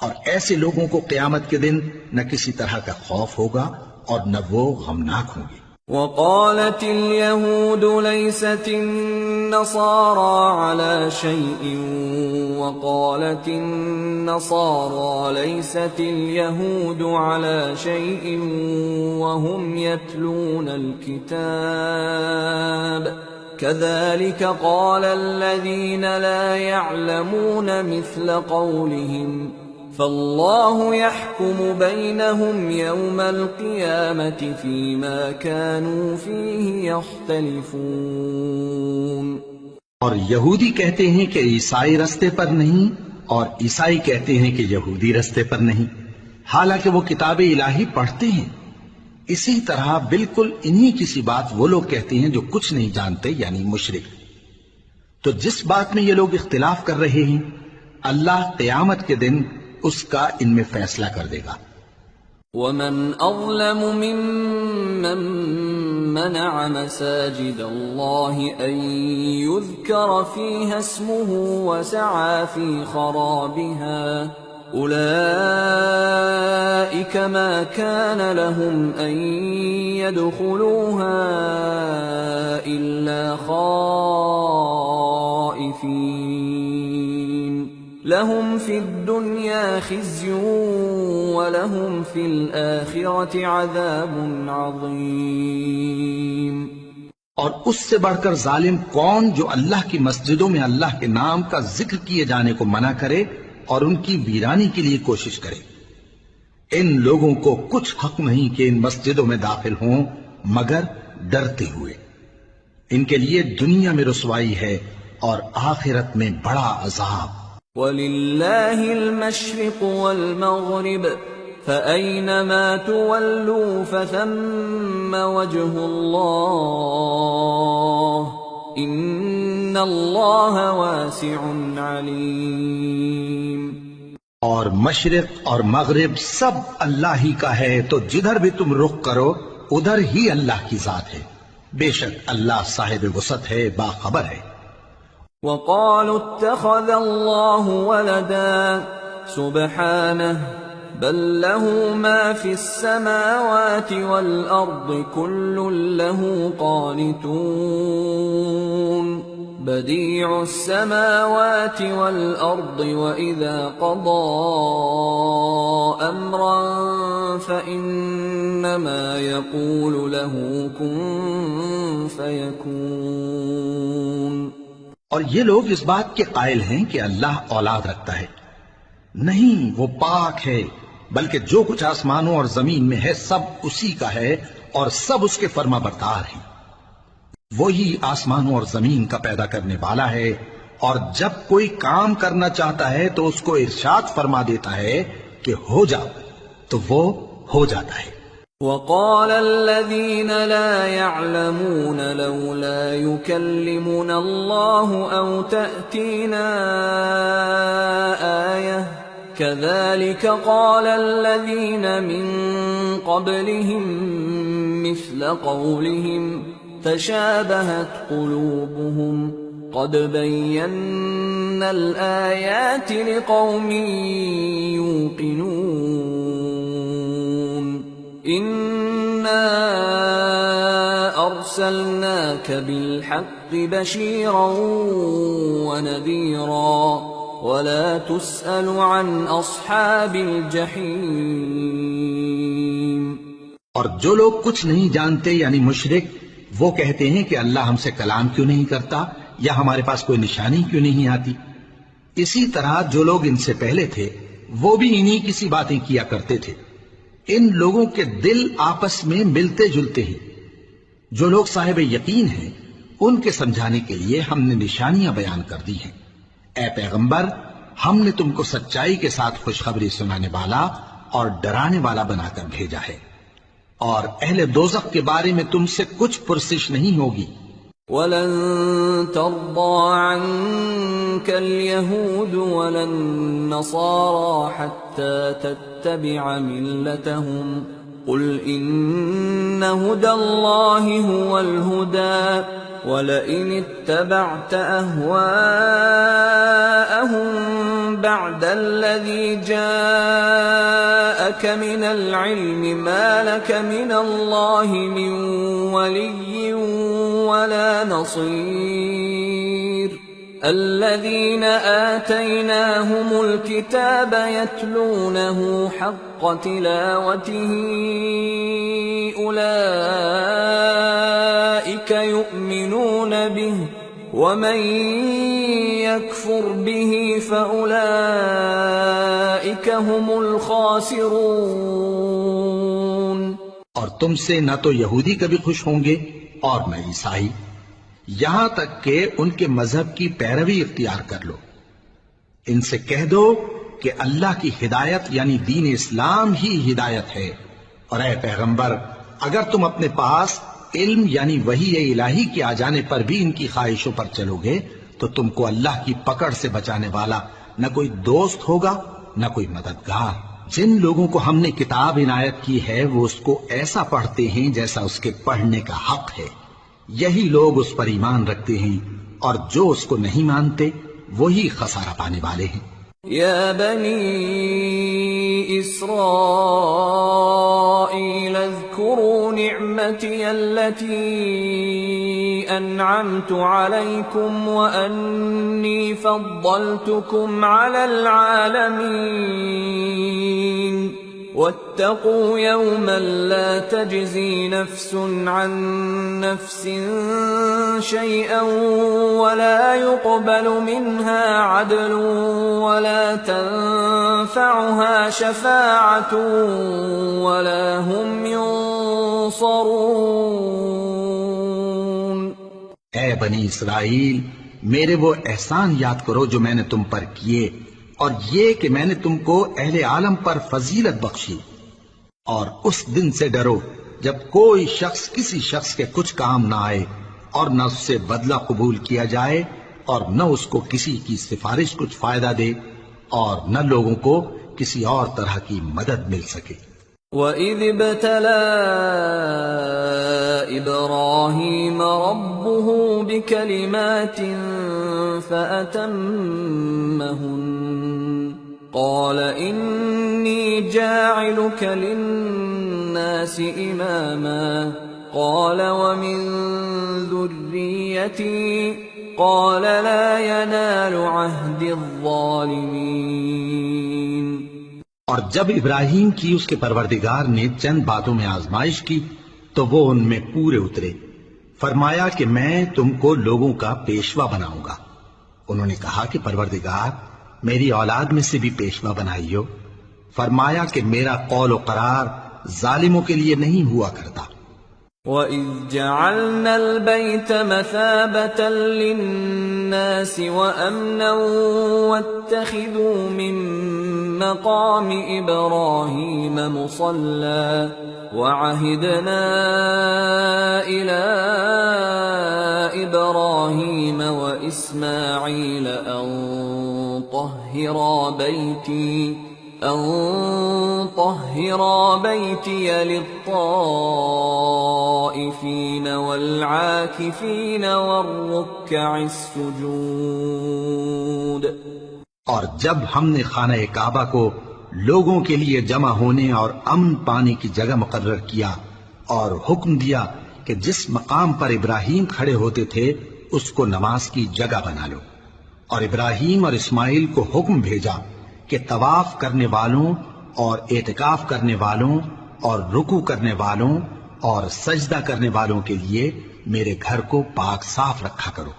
اور ایسے لوگوں کو قیامت کے دن نہ کسی طرح کا خوف ہوگا اور نہ وہ غمناک ہوں گے۔ وقالت اليهود ليست النصارى على شيء وقالت النصارى ليست اليهود على شيء وهم يتلون الكتاب كذلك قال الذين لا يعلمون مثل قولهم فالله يحكم بينهم يوم القيامة فيما كانوا فيه يختلفون۔ اور یہودی کہتے ہیں کہ عیسائی رستے پر نہیں، اور عیسائی کہتے ہیں کہ یہودی رستے پر نہیں، حالانکہ وہ کتاب الہی پڑھتے ہیں۔ اسی طرح بالکل انہی کسی بات وہ لوگ کہتے ہیں جو کچھ نہیں جانتے یعنی مشرک۔ تو جس بات میں یہ لوگ اختلاف کر رہے ہیں اللہ قیامت کے دن اس کا ان میں فیصلہ کر دے گا۔ وَمَنْ أَظْلَمُ مِمَّنْ مَنَعَ مَسَاجِدَ اللَّهِ أَنْ يُذْكَرَ فِيهَا اسْمُهُ وَسَعَى فِي خَرَابِهَا أُولَئِكَ مَا كَانَ لَهُمْ أَنْ يَدْخُلُوهَا إِلَّا خَائِفِينَ لَهُمْ فِي الدُّنْيَا خِزْيٌ وَلَهُمْ فِي الْآخِرَةِ عَذَابٌ عَظِيمٌ۔ اور اس سے بڑھ کر ظالم کون جو اللہ کی مسجدوں میں اللہ کے نام کا ذکر کیے جانے کو منع کرے اور ان کی ویرانی کے لیے کوشش کرے۔ ان لوگوں کو کچھ حق نہیں کہ ان مسجدوں میں داخل ہوں مگر ڈرتے ہوئے۔ ان کے لیے دنیا میں رسوائی ہے اور آخرت میں بڑا عذاب۔ وَلِلَّهِ الْمَشْرِقُ وَالْمَغْرِبُ فَأَيْنَمَا تُوَلُّوا فَثَمَّ وَجْهُ اللَّهِ إِنَّ اللَّهَ وَاسِعٌ عَلِيمٌ۔ اور مشرق اور مغرب سب اللہ ہی کا ہے، تو جدھر بھی تم رخ کرو ادھر ہی اللہ کی ذات ہے، بے شک اللہ صاحب وسعت ہے، باخبر ہے۔ وَقَالُوا اتَّخَذَ اللَّهُ وَلَدًا سُبْحَانَهُ بَل لَّهُ مَا فِي السَّمَاوَاتِ وَالْأَرْضِ كُلٌّ لَّهُ قَانِتُونَ بَدِيعُ السَّمَاوَاتِ وَالْأَرْضِ وَإِذَا قَضَى أَمْرًا فَإِنَّمَا يَقُولُ لَهُ كُن فَيَكُونُ۔ اور یہ لوگ اس بات کے قائل ہیں کہ اللہ اولاد رکھتا ہے، نہیں، وہ پاک ہے، بلکہ جو کچھ آسمانوں اور زمین میں ہے سب اسی کا ہے اور سب اس کے فرما بردار ہیں۔ وہی آسمانوں اور زمین کا پیدا کرنے والا ہے، اور جب کوئی کام کرنا چاہتا ہے تو اس کو ارشاد فرما دیتا ہے کہ ہو جاؤ، تو وہ ہو جاتا ہے۔ وَقَالَ الَّذِينَ لَا يَعْلَمُونَ لَوْلَا يُكَلِّمُنَا اللَّهُ أَوْ تَأْتِينَا آيَةٌ كَذَلِكَ قَالَ الَّذِينَ مِن قَبْلِهِم مِّثْلَ قَوْلِهِمْ تَشَابَهَتْ قُلُوبُهُمْ قَدْ بَيَّنَّا الْآيَاتِ لِقَوْمٍ يُوقِنُونَ إِنَّا أَرْسَلْنَاكَ بِالْحَقِّ بَشِيرًا وَنَذِيرًا وَلَا تُسْأَلُ عَنْ أَصْحَابِ الْجَحِيمِ۔ اور جو لوگ کچھ نہیں جانتے یعنی مشرک، وہ کہتے ہیں کہ اللہ ہم سے کلام کیوں نہیں کرتا یا ہمارے پاس کوئی نشانی کیوں نہیں آتی۔ اسی طرح جو لوگ ان سے پہلے تھے وہ بھی انہی کسی باتیں کیا کرتے تھے۔ ان لوگوں کے دل آپس میں ملتے جلتے ہیں۔ جو لوگ صاحب یقین ہیں ان کے سمجھانے کے لیے ہم نے نشانیاں بیان کر دی ہیں۔ اے پیغمبر، ہم نے تم کو سچائی کے ساتھ خوشخبری سنانے والا اور ڈرانے والا بنا کر بھیجا ہے، اور اہل دوزخ کے بارے میں تم سے کچھ پرسش نہیں ہوگی۔ وَلَن تَرْضَىٰ عَنكَ الْيَهُودُ وَلَا النَّصَارَىٰ حَتَّىٰ تَتَّبِعَ مِلَّتَهُمْ قُلْ إِنَّ هُدَى اللَّهِ هُوَ الْهُدَىٰ وَلَئِنِ اتَّبَعْتَ أَهْوَاءَهُم بَعْدَ الَّذِي جَاءَكَ مِنَ الْعِلْمِ مَا لَكَ مِنَ اللَّهِ مِن وَلِيٍّ وَلَا نَصِيرٍ الَّذِينَ آتَيْنَاهُمُ الْكِتَابَ يَتْلُونَهُ حَقَّ تِلَاوَتِهِ أُولَئِكَ يُؤْمِنُونَ بِهِ وَمَن يَكْفُرْ بِهِ فَأُولَئِكَ هُمُ الْخَاسِرُونَ۔ اور تم سے نہ تو یہودی کبھی خوش ہوں گے اور نہ عیسائی، یہاں تک کہ ان کے مذہب کی پیروی اختیار کر لو۔ ان سے کہہ دو کہ اللہ کی ہدایت یعنی دین اسلام ہی ہدایت ہے، اور اے پیغمبر، اگر تم اپنے پاس علم یعنی وحی الہی کے آ جانے پر بھی ان کی خواہشوں پر چلو گے تو تم کو اللہ کی پکڑ سے بچانے والا نہ کوئی دوست ہوگا نہ کوئی مددگار۔ جن لوگوں کو ہم نے کتاب عنایت کی ہے وہ اس کو ایسا پڑھتے ہیں جیسا اس کے پڑھنے کا حق ہے، یہی لوگ اس پر ایمان رکھتے ہیں، اور جو اس کو نہیں مانتے وہی خسارہ پانے والے ہیں۔ یا بنی اسرائیل اذکروا نعمتی التي انعمت علیکم وانی فضلتکم علی العالمین واتقوا يوما لا تجزي نفس عن نفس شيئا ولا يقبل منها عدل ولا تنفعها شفاعة ولا هم ينصرون۔ اے بنی اسرائیل، میرے وہ احسان یاد کرو جو میں نے تم پر کیے، اور یہ کہ میں نے تم کو اہل عالم پر فضیلت بخشی، اور اس دن سے ڈرو جب کوئی شخص کسی شخص کے کچھ کام نہ آئے، اور نہ اس سے بدلہ قبول کیا جائے، اور نہ اس کو کسی کی سفارش کچھ فائدہ دے، اور نہ لوگوں کو کسی اور طرح کی مدد مل سکے۔ وَإِذِ ابْتَلَىٰ إِبْرَاهِيمَ رَبُّهُ بِكَلِمَاتٍ فَأَتَمَّهُنَّ قَالَ إِنِّي جَاعِلُكَ لِلنَّاسِ إِمَامًا قَالَ وَمِن ذُرِّيَّتِي قَالَ لَا يَنَالُ عَهْدِ الظَّالِمِينَ۔ اور جب ابراہیم کی اس کے پروردگار نے چند باتوں میں آزمائش کی تو وہ ان میں پورے اترے۔ فرمایا کہ میں تم کو لوگوں کا پیشوا بناؤں گا۔ انہوں نے کہا کہ پروردگار، میری اولاد میں سے بھی پیشوا بنائیو۔ فرمایا کہ میرا قول و قرار ظالموں کے لیے نہیں ہوا کرتا۔ وَإِذْ جَعَلْنَا الْبَيْتَ مَثَابَةً لِلنَّاسِ وَأَمْنًا وَاتَّخِذُوا مِن مَّقَامِ إِبْرَاهِيمَ مُصَلًّى وَعَهِدْنَا إِلَىٰ إِبْرَاهِيمَ وَإِسْمَاعِيلَ أَن طَهِّرَا بَيْتِيَ لِلطَّائِفِينَ وَالْعَاكِفِينَ وَالرُّكَّعِ السُّجُودِ۔ اور جب ہم نے خانہ کعبہ کو لوگوں کے لیے جمع ہونے اور امن پانے کی جگہ مقرر کیا، اور حکم دیا کہ جس مقام پر ابراہیم کھڑے ہوتے تھے اس کو نماز کی جگہ بنا لو، اور ابراہیم اور اسماعیل کو حکم بھیجا کہ طواف کرنے والوں اور اعتکاف کرنے والوں اور رکوع کرنے والوں اور سجدہ کرنے والوں کے لیے میرے گھر کو پاک صاف رکھا کرو۔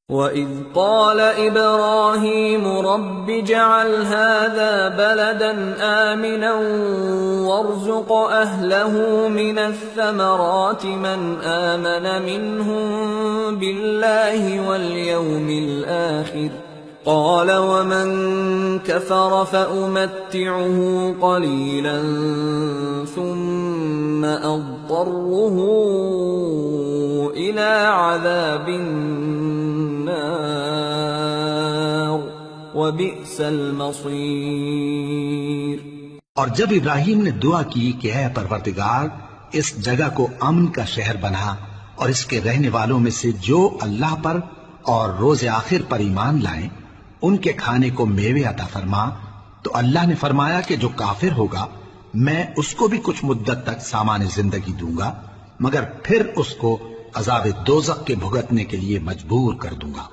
وَإِذْ قَالَ إِبْرَاهِيمُ رَبِّ اجْعَلْ هَذَا بَلَدًا آمِنًا وَارْزُقْ أَهْلَهُ مِنَ الثَّمَرَاتِ مَنْ آمَنَ مِنْهُمْ بِاللَّهِ وَالْيَوْمِ الْآخِرِ قَالَ وَمَنْ كَفَرَ فَأُمَتِّعُهُ قَلِيلًا ثُمَّ أَضْطَرُّهُ إِلَى عَذَابِ النَّارِ وَبِئْسَ الْمَصِيرُ۔ اور جب ابراہیم نے دعا کی کہ اے پروردگار اس جگہ کو امن کا شہر بنا اور اس کے رہنے والوں میں سے جو اللہ پر اور روز آخر پر ایمان لائیں ان کے کھانے کو میوے عطا فرما، تو اللہ نے فرمایا کہ جو کافر ہوگا میں اس کو بھی کچھ مدت تک سامان زندگی دوں گا، مگر پھر اس کو عذاب دوزخ کے بھگتنے کے لیے مجبور کر دوں گا،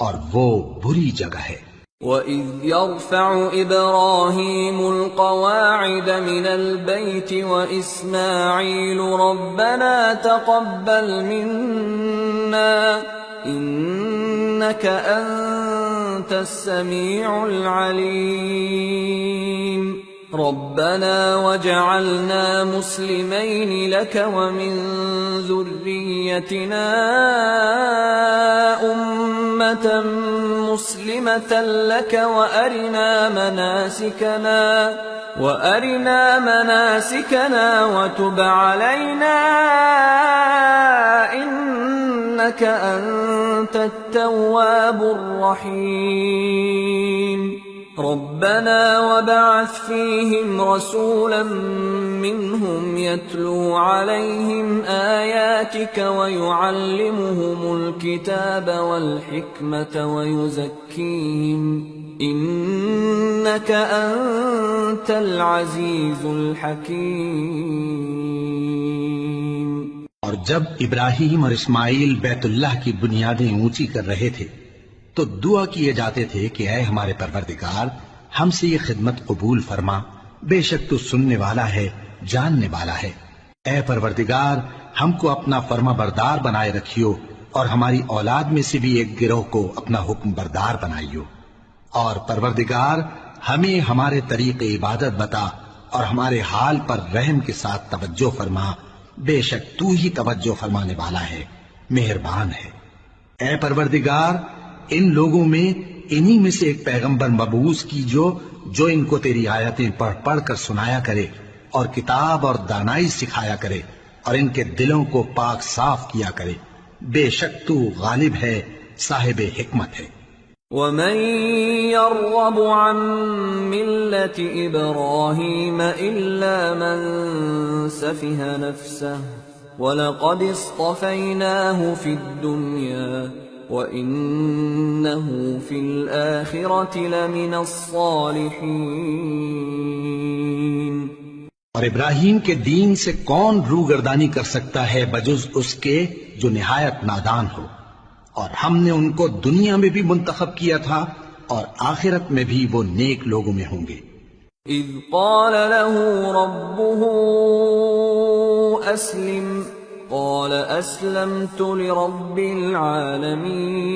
اور وہ بری جگہ ہے۔ وَإِذْ يَرْفَعُ إِبْرَاهِيمُ الْقَوَاعِدَ مِنَ الْبَيْتِ وَإِسْمَاعِيلُ رَبَّنَا تَقَبَّلْ مِنَّا إِنَّكَ أَنْتَ السَّمِيعُ الْعَلِيمُ رَبَّنَا وَاجْعَلْنَا مُسْلِمَيْنِ لَكَ وَمِنْ ذُرِّيَّتِنَا أُمَّةً مُسْلِمَةً لَكَ وَأَرِنَا مَنَاسِكَنَا وَتُبْ عَلَيْنَا إِنَّكَ أَنْتَ التَّوَّابُ الرَّحِيمُ رَبَّنَا وَابْعَثْ فِيهِمْ رَسُولًا مِّنْهُمْ يَتْلُو عَلَيْهِمْ آيَاتِكَ وَيُعَلِّمُهُمُ الْكِتَابَ وَالْحِكْمَةَ وَيُزَكِّيهِمْ إِنَّكَ أَنْتَ الْعَزِيزُ الْحَكِيمُ۔ اور جب ابراہیم اور اسماعیل بیت اللہ کی بنیادیں اونچی کر رہے تھے تو دعا کیے جاتے تھے کہ اے ہمارے پروردگار ہم سے یہ خدمت قبول فرما، بے شک تو سننے والا ہے، جاننے والا ہے۔ اے پروردگار ہم کو اپنا فرما بردار بنائے رکھیو اور ہماری اولاد میں سے بھی ایک گروہ کو اپنا حکم بردار بنائیو، اور پروردگار ہمیں ہمارے طریق عبادت بتا اور ہمارے حال پر رحم کے ساتھ توجہ فرما، بے شک تو ہی توجہ فرمانے والا ہے، مہربان ہے۔ اے پروردگار ان لوگوں میں انہی میں سے ایک پیغمبر مبعوث کی جو ان کو تیری آیتیں پڑھ پڑھ کر سنایا کرے اور کتاب اور دانائی سکھایا کرے اور ان کے دلوں کو پاک صاف کیا کرے، بے شک تو غالب ہے، صاحب حکمت ہے۔ وَمَن يَرْغَبُ عَن مِّلَّةِ إِبْرَاهِيمَ إِلَّا مَن سَفِهَ نَفْسَهُ وَلَقَدِ اصْطَفَيْنَاهُ فِي الدُّنْيَا وَإِنَّهُ فِي الْآخِرَةِ لَمِنَ الصَّالِحِينَ۔ اور ابراہیم کے دین سے کون روگردانی کر سکتا ہے بجز اس کے جو نہایت نادان ہو، اور ہم نے ان کو دنیا میں بھی منتخب کیا تھا اور آخرت میں بھی وہ نیک لوگوں میں ہوں گے۔ اذ قال له ربه اسلم قال اسلمت لرب العالمين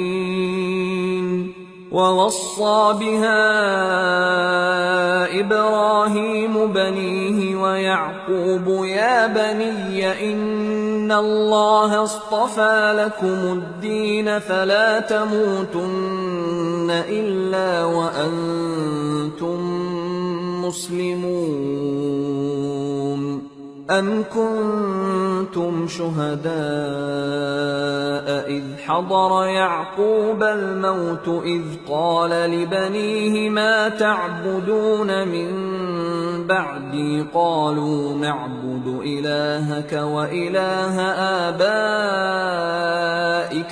ووصى بها ابراهيم بنيه ويعقوب يا بني ان الله اصطفى لكم الدين فلا تموتن الا وانتم مسلمون ام كنتم شهداء اذ حضر يعقوب الموت اذ قال لبنيه ما تعبدون من بعدي قالوا نعبد الهك واله آبائك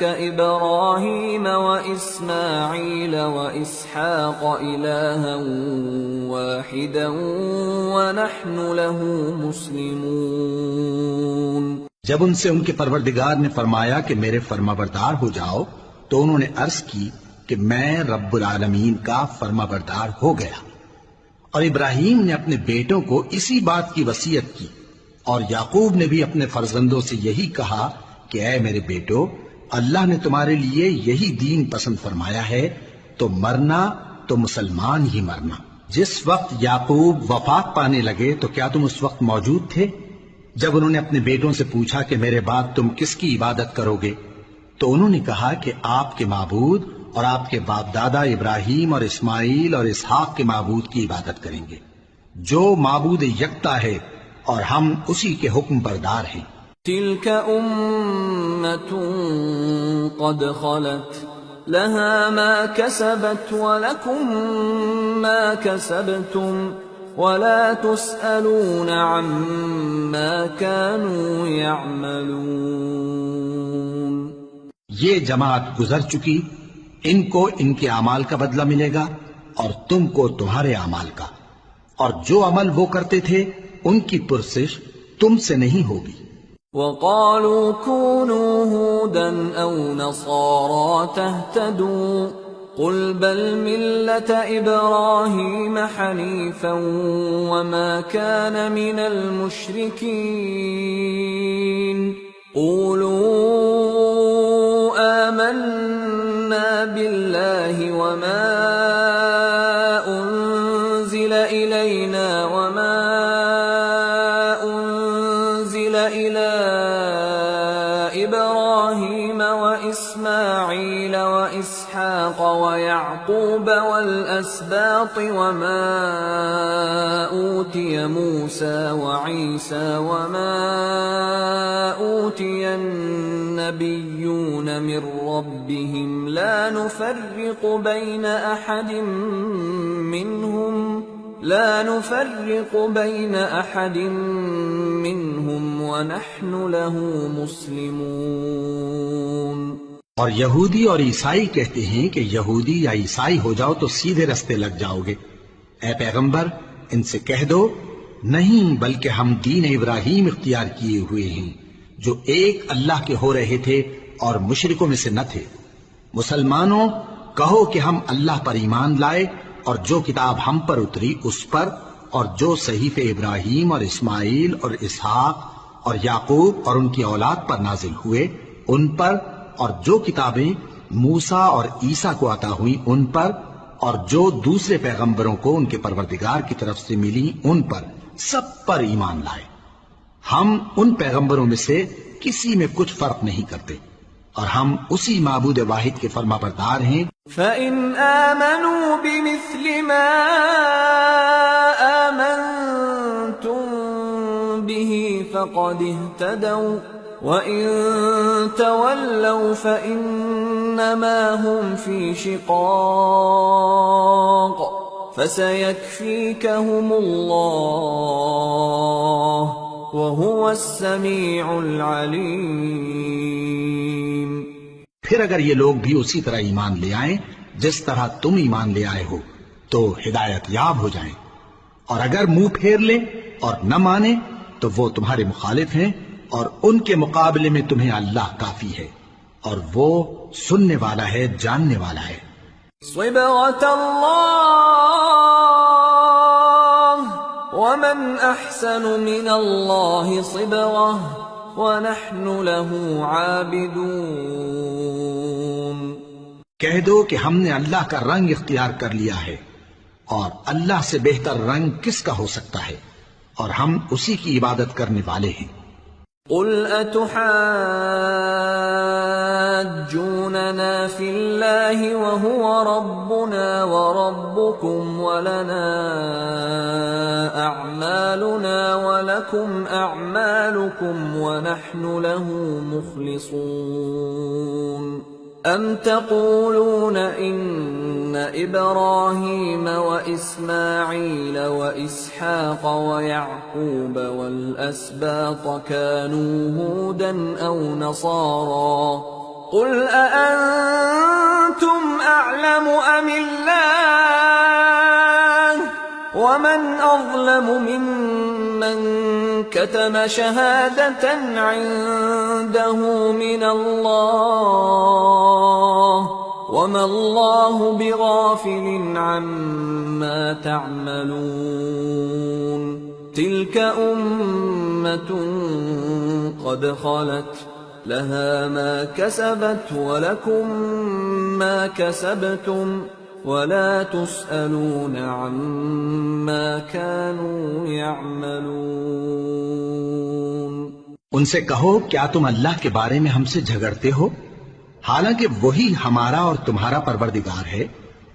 ابراهيم واسماعيل واسحاق الها واحدا ونحن له مسلمون۔ جب ان سے ان کے پروردگار نے فرمایا کہ میرے فرما بردار ہو جاؤ تو انہوں نے عرض کی کہ میں رب العالمین کا فرما بردار ہو گیا، اور ابراہیم نے اپنے بیٹوں کو اسی بات کی وصیت کی، اور یعقوب نے بھی اپنے فرزندوں سے یہی کہا کہ اے میرے بیٹو اللہ نے تمہارے لیے یہی دین پسند فرمایا ہے، تو مرنا تو مسلمان ہی مرنا۔ جس وقت یعقوب وفات پانے لگے تو کیا تم اس وقت موجود تھے جب انہوں نے اپنے بیٹوں سے پوچھا کہ میرے بعد تم کس کی عبادت کرو گے؟ تو انہوں نے کہا کہ آپ کے معبود اور آپ کے باپ دادا ابراہیم اور اسماعیل اور اسحاق کے معبود کی عبادت کریں گے، جو معبود یکتا ہے اور ہم اسی کے حکم بردار ہیں۔ تلك أمة قد خلت لها ما كسبت ولكم ما كسبتم ولا تسألون عما كانوا يعملون۔ یہ جماعت گزر چکی، ان کو ان کے اعمال کا بدلہ ملے گا اور تم کو تمہارے اعمال کا، اور جو عمل وہ کرتے تھے ان کی پرسش تم سے نہیں ہوگی۔ وقالوا كونوا هودا أو نصارى تهتدوا قل بل ملة إبراهيم حنيفا وما كان من المشركين قولوا آمنا بالله وما أنزل إلينا وما أنزل إلى إبراهيم وإسماعيل وإسحاق ويعقوب والأسباط وما أوتي موسى وعيسى وما أوتي النبيون من ربهم لا نفرق بين أحد منهم ونحن له مسلمون۔ اور یہودی اور عیسائی کہتے ہیں کہ یہودی یا عیسائی ہو جاؤ تو سیدھے رستے لگ جاؤ گے۔ اے پیغمبر ان سے کہہ دو نہیں، بلکہ ہم دین ابراہیم اختیار کیے ہوئے ہیں جو ایک اللہ کے ہو رہے تھے اور مشرکوں میں سے نہ تھے۔ مسلمانوں کہو کہ ہم اللہ پر ایمان لائے اور جو کتاب ہم پر اتری اس پر، اور جو صحیفے ابراہیم اور اسماعیل اور اسحاق اور یعقوب اور ان کی اولاد پر نازل ہوئے ان پر، اور جو کتابیں موسیٰ اور عیسیٰ کو عطا ہوئیں ان پر، اور جو دوسرے پیغمبروں کو ان کے پروردگار کی طرف سے ملی ان پر، سب پر ایمان لائے۔ ہم ان پیغمبروں میں سے کسی میں کچھ فرق نہیں کرتے، اور ہم اسی معبود واحد کے فرما بردار ہیں۔ فَإِنْ آمَنُوا بِمِثْلِ مَا آمَنْتُمْ بِهِ فَقَدِ اهْتَدَوْا وَإِنْ تَوَلَّوْا فَإِنَّمَا هُمْ فِي شِقَاقٍ فَسَيَكْفِيكَهُمُ اللَّهُ وَهُوَ السَّمِيعُ الْعَلِيمُ۔ پھر اگر یہ لوگ بھی اسی طرح ایمان لے آئیں جس طرح تم ایمان لے آئے ہو تو ہدایت یاب ہو جائیں، اور اگر منہ پھیر لیں اور نہ مانیں تو وہ تمہارے مخالف ہیں، اور ان کے مقابلے میں تمہیں اللہ کافی ہے، اور وہ سننے والا ہے، جاننے والا ہے۔ صبغة الله ومن أحسن من الله صبغة وَنَحْنُ لَهُ عَابِدُونَ۔ کہہ دو کہ ہم نے اللہ کا رنگ اختیار کر لیا ہے، اور اللہ سے بہتر رنگ کس کا ہو سکتا ہے، اور ہم اسی کی عبادت کرنے والے ہیں۔ قُلْ أَتُحَاجُّونَنَا فِي اللَّهِ وَهُوَ رَبُّنَا وَرَبُّكُمْ وَلَنَا أَعْمَالُنَا وَلَكُمْ أَعْمَالُكُمْ وَنَحْنُ لَهُ مُخْلِصُونَ أَمْ تَقُولُونَ إِنَّ إِبْرَاهِيمَ وَإِسْمَاعِيلَ وَإِسْحَاقَ وَيَعْقُوبَ وَالْأَسْبَاطَ كَانُوا هُودًا أَوْ نَصَارَى قُلْ أَأَنْتُمْ أَعْلَمُ أَمِ اللَّهُ وَمَنْ أَظْلَمُ مِمَّنْ كَتَمَ شَهَادَةً عِنْدَهُ مِنَ اللَّهِ وَمَا اللَّهُ بِغَافِلٍ عَمَّا تَعْمَلُونَ تِلْكَ أُمَّةٌ قَدْ خَلَتْ لها ما كسبت ولكم ما كسبتم ولا تسألون عما كانوا يعملون۔ ان سے کہو کیا تم اللہ کے بارے میں ہم سے جھگڑتے ہو، حالانکہ وہی ہمارا اور تمہارا پروردگار ہے،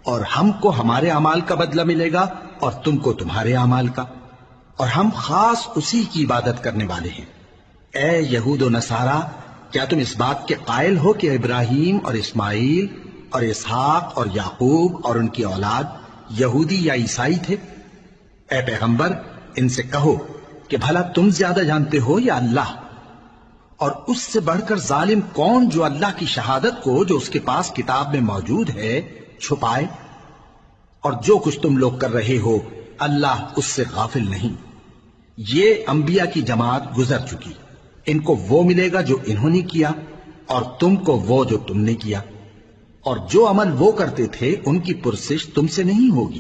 اور ہم کو ہمارے اعمال کا بدلہ ملے گا اور تم کو تمہارے اعمال کا، اور ہم خاص اسی کی عبادت کرنے والے ہیں۔ اے یہود و نصارا، کیا تم اس بات کے قائل ہو کہ ابراہیم اور اسماعیل اور اسحاق اور یعقوب اور ان کی اولاد یہودی یا عیسائی تھے؟ اے پیغمبر، ان سے کہو کہ بھلا تم زیادہ جانتے ہو یا اللہ؟ اور اس سے بڑھ کر ظالم کون جو اللہ کی شہادت کو جو اس کے پاس کتاب میں موجود ہے چھپائے؟ اور جو کچھ تم لوگ کر رہے ہو اللہ اس سے غافل نہیں۔ یہ انبیاء کی جماعت گزر چکی، ان کو وہ ملے گا جو انہوں نے کیا، اور تم کو وہ جو تم نے کیا، اور جو عمل وہ کرتے تھے ان کی پرسش تم سے نہیں ہوگی۔